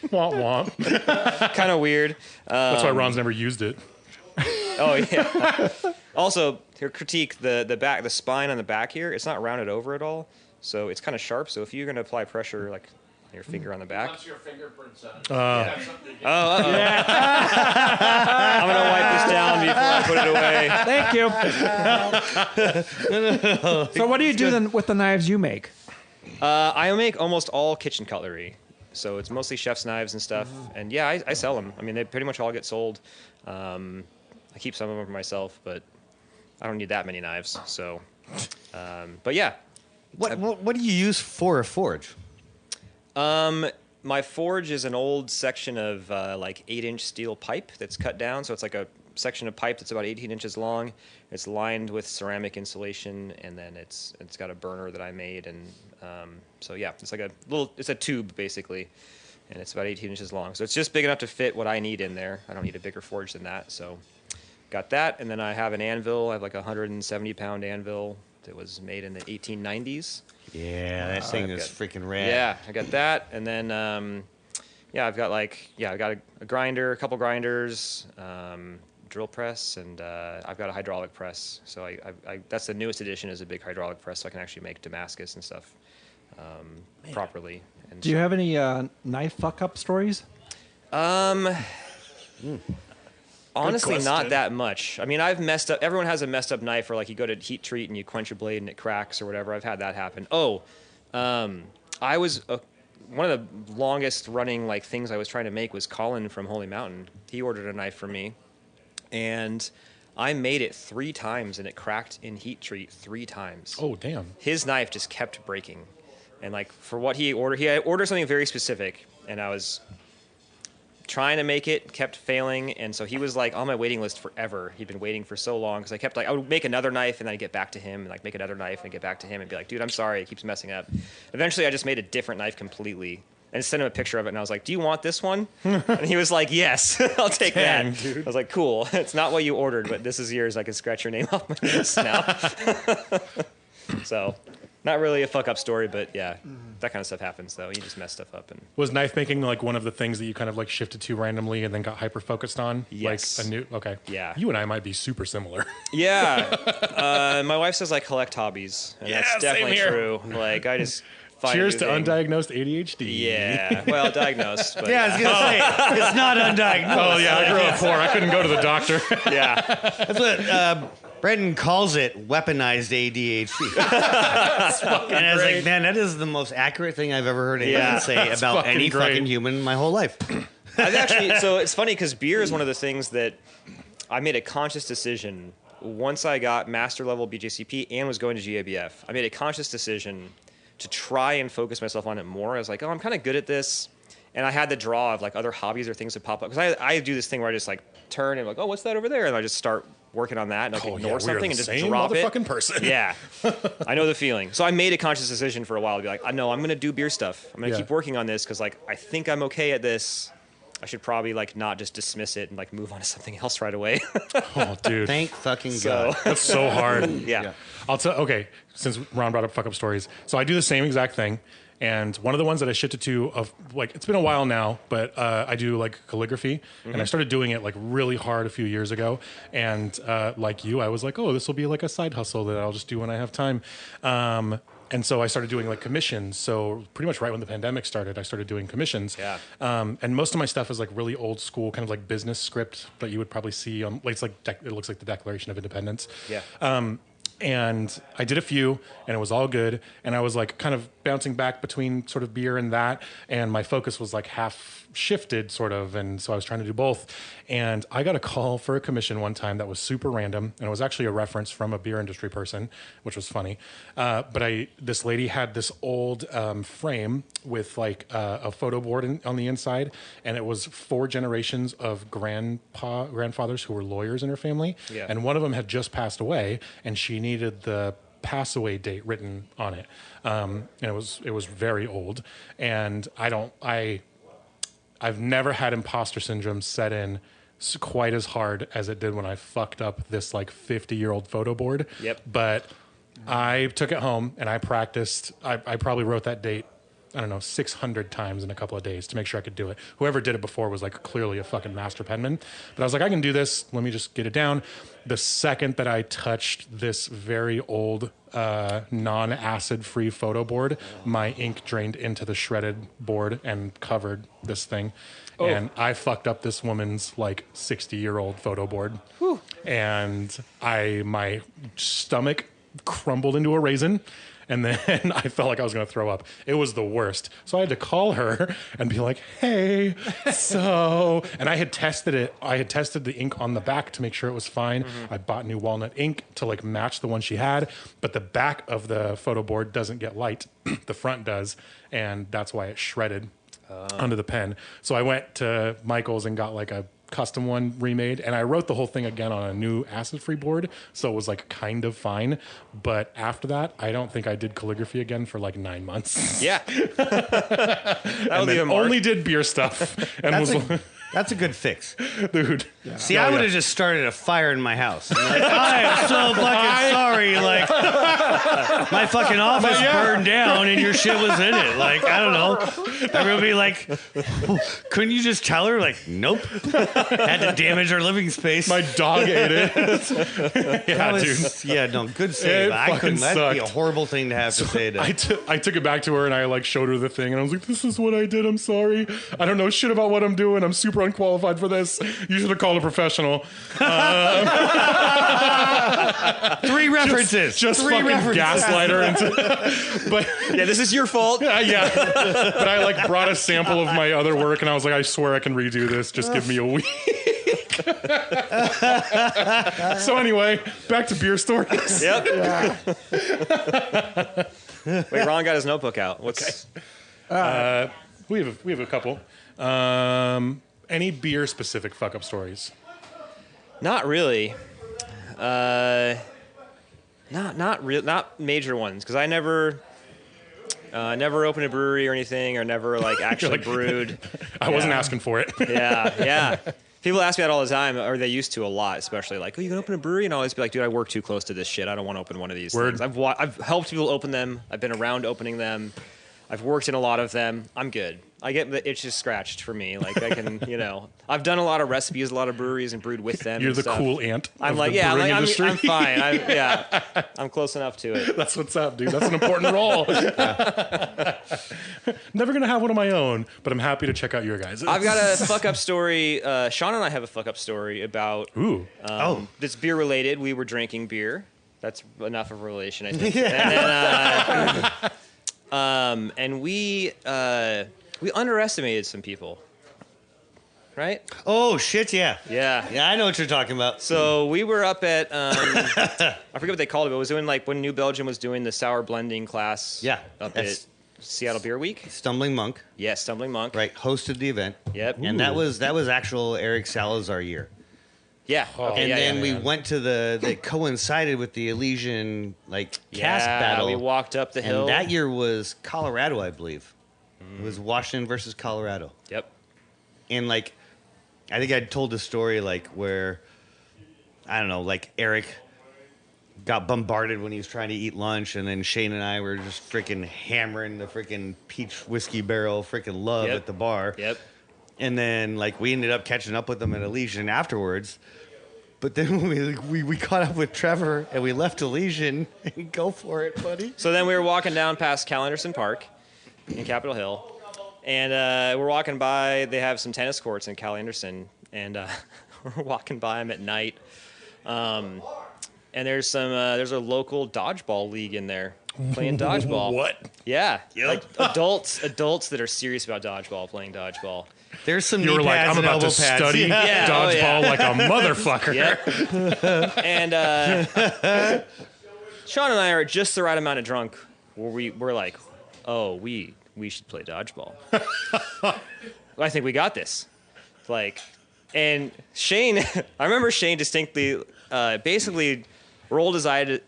Womp womp. kind of weird. That's why Ron's never used it. Oh yeah. Also, your critique: the spine on the back here, it's not rounded over at all, so it's kind of sharp. So if you're gonna apply pressure, like your finger on the back, Once your fingerprints on it. I'm gonna wipe this down before I put it away. Thank you. So what do you do then with the knives you make? I make almost all kitchen cutlery, so it's mostly chef's knives and stuff. And yeah, I sell them. I mean, they pretty much all get sold. I keep some of them for myself, but I don't need that many knives. So, but yeah. What do you use for a forge? My forge is an old section of like 8-inch steel pipe that's cut down. So it's like a section of pipe that's about 18 inches long. It's lined with ceramic insulation, and then it's got a burner that I made. And so yeah, it's like it's a tube basically, and it's about 18 inches long. So it's just big enough to fit what I need in there. I don't need a bigger forge than that. So got that, and then I have an anvil. I have like a 170-pound anvil that was made in the 1890s. Yeah, that thing is freaking rad. Yeah, I got that, and then I've got a grinder, a couple grinders, drill press, and I've got a hydraulic press. So I that's the newest addition is a big hydraulic press, so I can actually make Damascus and stuff properly. And Do you have any knife fuck up stories? honestly, not question. that much. I mean, I've messed up. Everyone has a messed up knife, or like you go to heat treat and you quench your blade and it cracks or whatever. I've had that happen. I was one of the longest running like things I was trying to make was Colin from Holy Mountain. He ordered a knife from me, and I made it 3 times and it cracked in heat treat 3 times. Oh, damn. His knife just kept breaking, and like for what he had ordered something very specific, and I was trying to make it, kept failing, and so he was like on my waiting list forever. He'd been waiting for so long because I kept like I would make another knife and then I'd get back to him and like make another knife and get back to him and be like, dude, I'm sorry, it keeps messing up. Eventually, I just made a different knife completely and sent him a picture of it, and I was like, do you want this one? And he was like, yes, I'll take Dang, that. dude. I was like, cool. It's not what you ordered, but this is yours. I can scratch your name off my list now. So, not really a fuck up story, but yeah, that kind of stuff happens though. You just mess stuff up. And Was knife making like one of the things that you kind of like shifted to randomly and then got hyper focused on? Yes. Like a new, okay. Yeah. You and I might be super similar. yeah, my wife says I collect hobbies, and Yeah, that's same definitely here. true. Like I just find Cheers a to new thing. undiagnosed ADHD. Yeah, well, diagnosed. But Yeah, I was gonna say it's not undiagnosed. Oh yeah, I grew up poor. I couldn't go to the doctor. yeah. That's what Brendan calls it, weaponized ADHD. And I was like, man, that is the most accurate thing I've ever heard anyone Yeah. say about fucking any great. fucking human in my whole life. I've actually, so it's funny because beer is one of the things that I made a conscious decision once I got master level BJCP and was going to GABF. I made a conscious decision to try and focus myself on it more. I was like, oh, I'm kind of good at this. And I had the draw of like other hobbies or things that pop up. Because I do this thing where I just like turn and like, oh, what's that over there? And I just start working on that and like ignore something and just drop it. Motherfucking person. Yeah. I know the feeling. So I made a conscious decision for a while to be like, I know I'm going to do beer stuff. I'm going to keep working on this because like I think I'm okay at this. I should probably like not just dismiss it and like move on to something else right away. Oh, dude. Thank fucking God. That's so hard. Yeah. I'll tell. Okay, since Ron brought up fuck up stories, so I do the same exact thing. And one of the ones that I shifted to, of like, it's been a while now, but I do like calligraphy, and I started doing it like really hard a few years ago. And like you, I was like, oh, this will be like a side hustle that I'll just do when I have time. And so I started doing like commissions. So pretty much right when the pandemic started, I started doing commissions. Yeah. And most of my stuff is like really old school, kind of like business script that you would probably see on. Like, it's like it looks like the Declaration of Independence. Yeah. And I did a few, and it was all good. And I was like kind of bouncing back between sort of beer and that. And my focus was like half shifted sort of. And so I was trying to do both. And I got a call for a commission one time that was super random. And it was actually a reference from a beer industry person, which was funny. But this lady had this old frame with like a photo board on the inside. And it was 4 generations of grandfathers who were lawyers in her family. Yeah. And one of them had just passed away, and she needed the pass away date written on it. And it was very old. And I've never had imposter syndrome set in quite as hard as it did when I fucked up this like 50-year-old photo board. Yep. But I took it home and I practiced. I probably wrote that date, I don't know, 600 times in a couple of days to make sure I could do it. Whoever did it before was like clearly a fucking master penman. But I was like, I can do this. Let me just get it down. The second that I touched this very old non-acid free photo board, my ink drained into the shredded board and covered this thing. Oh. And I fucked up this woman's like 60-year-old photo board. Whew. And my stomach crumbled into a raisin. And then I felt like I was going to throw up. It was the worst. So I had to call her and be like, hey, so... And I had tested it. I had tested the ink on the back to make sure it was fine. I bought new walnut ink to like match the one she had. But the back of the photo board doesn't get light. The front does. And that's why it shredded under the pen. So I went to Michael's and got like a custom one remade, and I wrote the whole thing again on a new acid-free board, so it was like kind of fine. But after that, I don't think I did calligraphy again for like 9 months. Yeah. And then only did beer stuff. And That's a good fix. Dude. Yeah. See, I would have just started a fire in my house. Like, I am so fucking sorry. Like, my fucking office burned down and your shit was in it. Like, I don't know. Everyone would be like, couldn't you just tell her? Like, nope. Had to damage our living space. My dog ate it. Yeah, dude. Yeah, no, good save. I couldn't. That'd be a horrible thing to have to say to. I took it back to her and I like showed her the thing and I was like, this is what I did. I'm sorry. I don't know shit about what I'm doing. I'm super unqualified for this. You should have called a professional. 3 references. Just three fucking references. gaslight her into. But yeah, this is your fault. Yeah. But I like brought a sample of my other work and I was like, I swear I can redo this. Just give me a week. So anyway, back to beer stories. Yep. Yeah. Wait, Ron got his notebook out. What's? Okay. We have a couple. Any beer specific fuck up stories? Not really. Not major ones, because I never opened a brewery or anything, or never like actually brewed. I wasn't asking for it. Yeah. People ask me that all the time, or they used to a lot, especially like, oh, you can open a brewery? And I'll always be like, dude, I work too close to this shit. I don't want to open one of these things. I've helped people open them. I've been around opening them. I've worked in a lot of them. I'm good. I get the itch is scratched for me. Like I can, I've done a lot of recipes, a lot of breweries, and brewed with them. You're the stuff. cool aunt. I'm like, yeah, I'm fine. I'm close enough to it. That's what's up, dude. That's an important role. Never gonna have one of my own, but I'm happy to check out your guys'. I've got a fuck up story. Sean and I have a fuck up story about. That's beer related. We were drinking beer. That's enough of a relation, I think. Yeah. And we underestimated some people, right? Oh shit! Yeah. Yeah. I know what you're talking about. So we were up at I forget what they called it, but it was doing like when New Belgium was doing the sour blending class. Yeah. Up at Seattle Beer Week. Stumbling Monk, Yeah, Stumbling Monk. right, hosted the event. Yep. And that was actual Eric Salazar year. Yeah. Okay, And yeah, then yeah. we went to that coincided with the Elysian cast Yeah, battle. we walked up the and hill. that year was Colorado, I believe. It was Washington versus Colorado. Yep. And I think I told the story where I don't know, Eric got bombarded when he was trying to eat lunch, and then Shane and I were just freaking hammering the freaking peach whiskey barrel freaking love Yep. at the bar. Yep. And then we ended up catching up with them at Elysian afterwards. But then we caught up with Trevor and we left Elysian. And go for it, buddy. So then we were walking down past Cal Anderson Park in Capitol Hill, and we're walking by. They have some tennis courts in Cal Anderson, and we're walking by them at night. And there's a local dodgeball league in there playing dodgeball. What? Yeah, Yep. like adults that are serious about dodgeball playing dodgeball. There's some You knee were like, pads I'm and about to elbow pads. study Yeah. dodgeball Oh, yeah. like a motherfucker. Yep. And Sean and I are just the right amount of drunk where we're like, oh, we should play dodgeball. I think we got this. And Shane, I remember Shane distinctly, basically rolled his eyes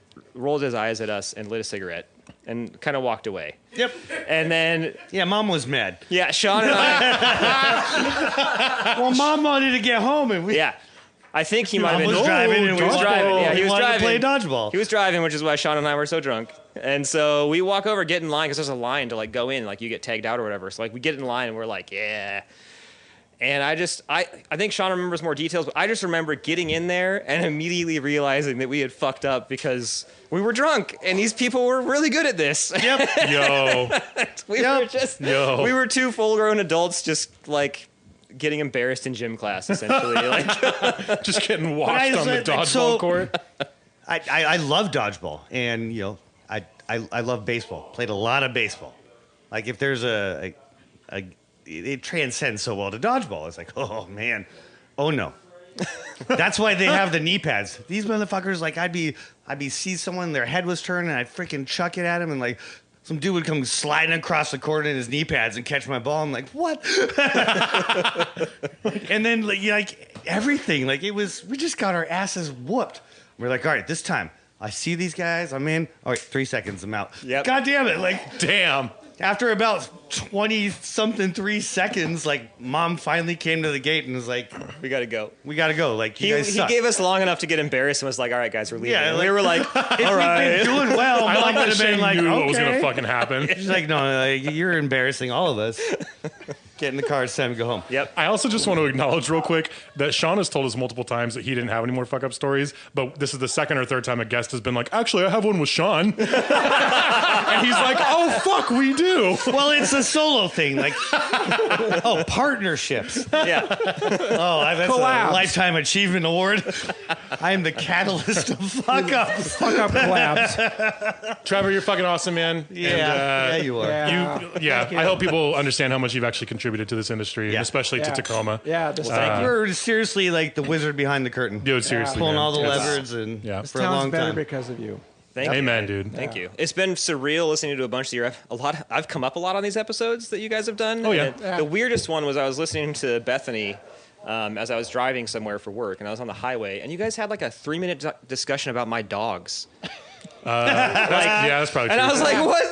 at us and lit a cigarette and kind of walked away. Yep. And then, Yeah, Mom was mad. yeah, Sean and I, Well, Mom wanted to get home, and we yeah, I think he might have Mom been was driving, and we was driving. Yeah, he was wanted driving. to play dodgeball. He was driving, which is why Sean and I were so drunk. And so we walk over, get in line, because there's a line to go in, you get tagged out or whatever. So we get in line and we're like, yeah. And I think Sean remembers more details, but I just remember getting in there and immediately realizing that we had fucked up because we were drunk and these people were really good at this. Yep. Yo. We were two full-grown adults just getting embarrassed in gym class, essentially. Just getting washed on the dodgeball so- court. I love dodgeball, and I love baseball. Played a lot of baseball. If there's it transcends so well to dodgeball. It's oh man, oh no. That's why they have the knee pads. These motherfuckers, I'd be see someone, their head was turned, and I'd freaking chuck it at him, and some dude would come sliding across the court in his knee pads and catch my ball. I'm like, what? And then everything, we just got our asses whooped. We're like, all right, this time I see these guys, I'm in. All right, 3 seconds, I'm out. Yep. God damn it! Damn. After about 3 seconds, Mom finally came to the gate and was like, We got to go. we gotta go. You He guys suck. gave us long enough to get embarrassed and was like, all right, guys, we're leaving. Yeah, And we were like, if all we'd right. been doing well, I Mom like would that have been Shane knew what was going to okay. fucking happen. She's like, no, you're embarrassing all of us. Get in the car, it's time to go home. Yep. I also just want to acknowledge real quick that Sean has told us multiple times that he didn't have any more fuck up stories, but this is the second or third time a guest has been like, actually, I have one with Sean. And he's like, oh, fuck, we do. Well, it's a solo thing. Partnerships. Yeah. Oh, that's Collabs. a Lifetime Achievement Award. I am the catalyst of fuck ups. Fuck up collabs. Trevor, you're fucking awesome, man. Yeah, you are. Yeah. I hope people understand how much you've actually contributed to this industry, Yeah. and especially to Yeah. Tacoma. Yeah, this We're seriously the wizard behind the curtain. Dude, seriously, Pulling man. all the It's- levers and Yeah. for a town's long better time. because of you. Thank you. Amen, dude. Thank you. It's been surreal listening to a bunch of your I've come up a lot on these episodes that you guys have done. Oh, yeah. And the weirdest one was I was listening to Bethany as I was driving somewhere for work, and I was on the highway, and you guys had a 3-minute discussion about my dogs. Yeah, that's probably true. And I was like, what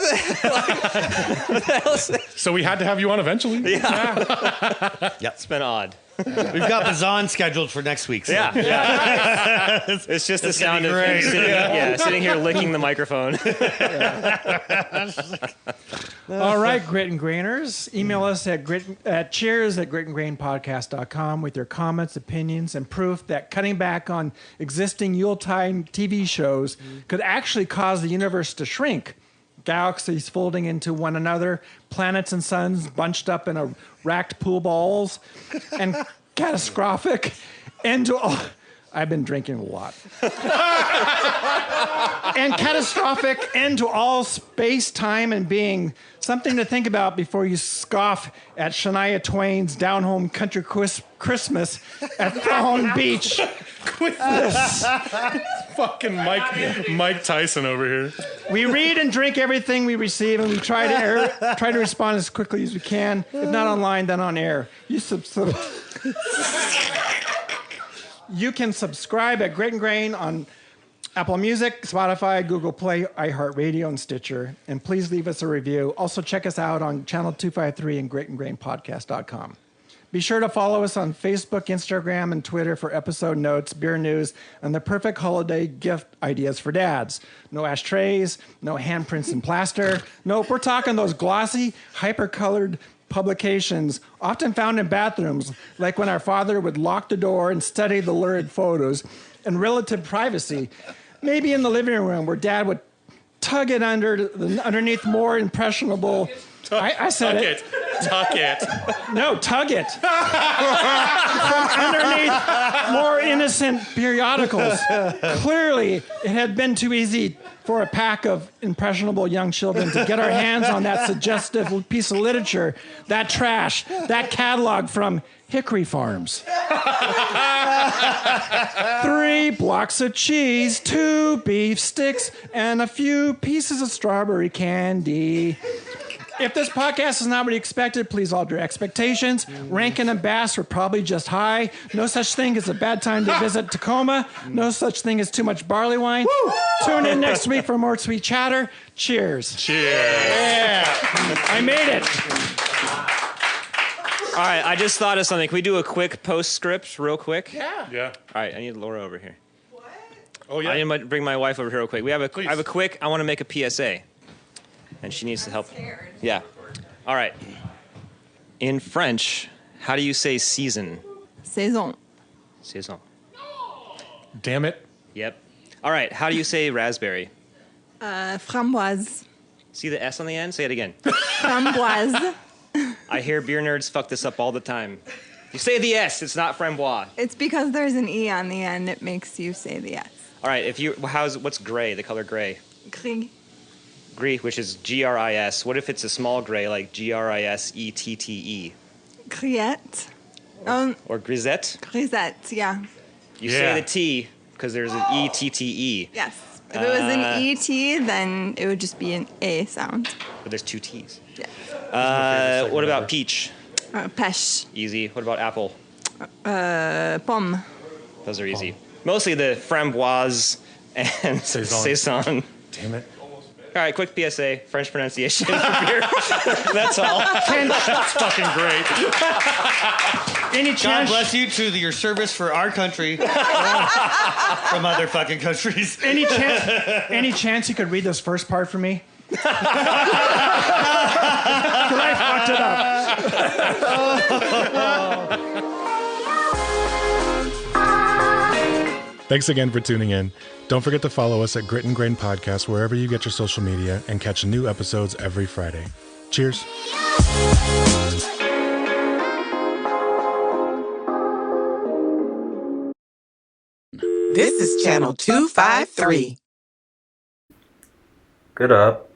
the hell is this? So we had to have you on eventually. It's been odd. We've got Bazan scheduled for next week. So. Yeah. It's just the sound of him sitting here licking the microphone. All right, Grit and Grainers. Email us at cheers@gritandgrainpodcast.com with your comments, opinions, and proof that cutting back on existing Yuletide TV shows could actually cause the universe to shrink. Galaxies folding into one another, planets and suns bunched up in a racked pool balls, and catastrophic end to all. I've been drinking a lot. And catastrophic end to all space, time, and being. Something to think about before you scoff at Shania Twain's Down Home Country Christmas at Thorn Beach. Fucking Mike Tyson over here. We read and drink everything we receive, and we try to respond as quickly as we can. If not online, then on air. You can subscribe at Grit and Grain on Apple Music, Spotify, Google Play, iHeartRadio, and Stitcher. And please leave us a review. Also, check us out on Channel 253 and gritandgrainpodcast.com. Be sure to follow us on Facebook, Instagram, and Twitter for episode notes, beer news, and the perfect holiday gift ideas for dads. No ashtrays, no handprints in plaster. Nope, we're talking those glossy, hyper-colored publications often found in bathrooms, like when our father would lock the door and study the lurid photos in relative privacy. Maybe in the living room where dad would tug it underneath more impressionable... I said it. Tuck it. No, tug it. From underneath more innocent periodicals. Clearly, it had been too easy for a pack of impressionable young children to get our hands on that suggestive piece of literature, that trash, that catalog from Hickory Farms. 3 blocks of cheese, 2 beef sticks, and a few pieces of strawberry candy. If this podcast is not what you expected, please alter your expectations. Rankin and Bass were probably just high. No such thing as a bad time to visit Tacoma. No such thing as too much barley wine. Woo! Tune in next week for more sweet chatter. Cheers. Cheers. Yeah. I made it. All right, I just thought of something. Can we do a quick postscript real quick? Yeah. All right, I need Laura over here. What? Oh, yeah. I need to bring my wife over here real quick. I have a quick, I want to make a PSA. And she needs to help. Scared. Yeah. All right. In French, how do you say season? Saison. Saison. Damn it. Yep. All right. How do you say raspberry? Framboise. See the S on the end? Say it again. Framboise. I hear beer nerds fuck this up all the time. You say the S. It's not framboise. It's because there's an E on the end. It makes you say the S. All right. What's gray? The color gray. Gris. Gris, which is Gris. What if it's a small gray, like Grisette? Griette. Or grisette? Grisette, yeah. You say the T because there's an ETTE. Yes. If it was an ET, then it would just be an A sound. But there's 2 T's. Yeah. What about peach? Pêche. Easy. What about apple? Pomme. Those are easy. Mostly the framboise and saison. Damn it. All right, quick PSA, French pronunciation for beer. That's all. That's fucking great. Any God chance? bless you to your service for our country from other fucking countries. Any chance you could read this first part for me? Because I fucked it up. Thanks again for tuning in. Don't forget to follow us at Grit and Grain Podcast wherever you get your social media and catch new episodes every Friday. Cheers. This is Channel 253. Get up.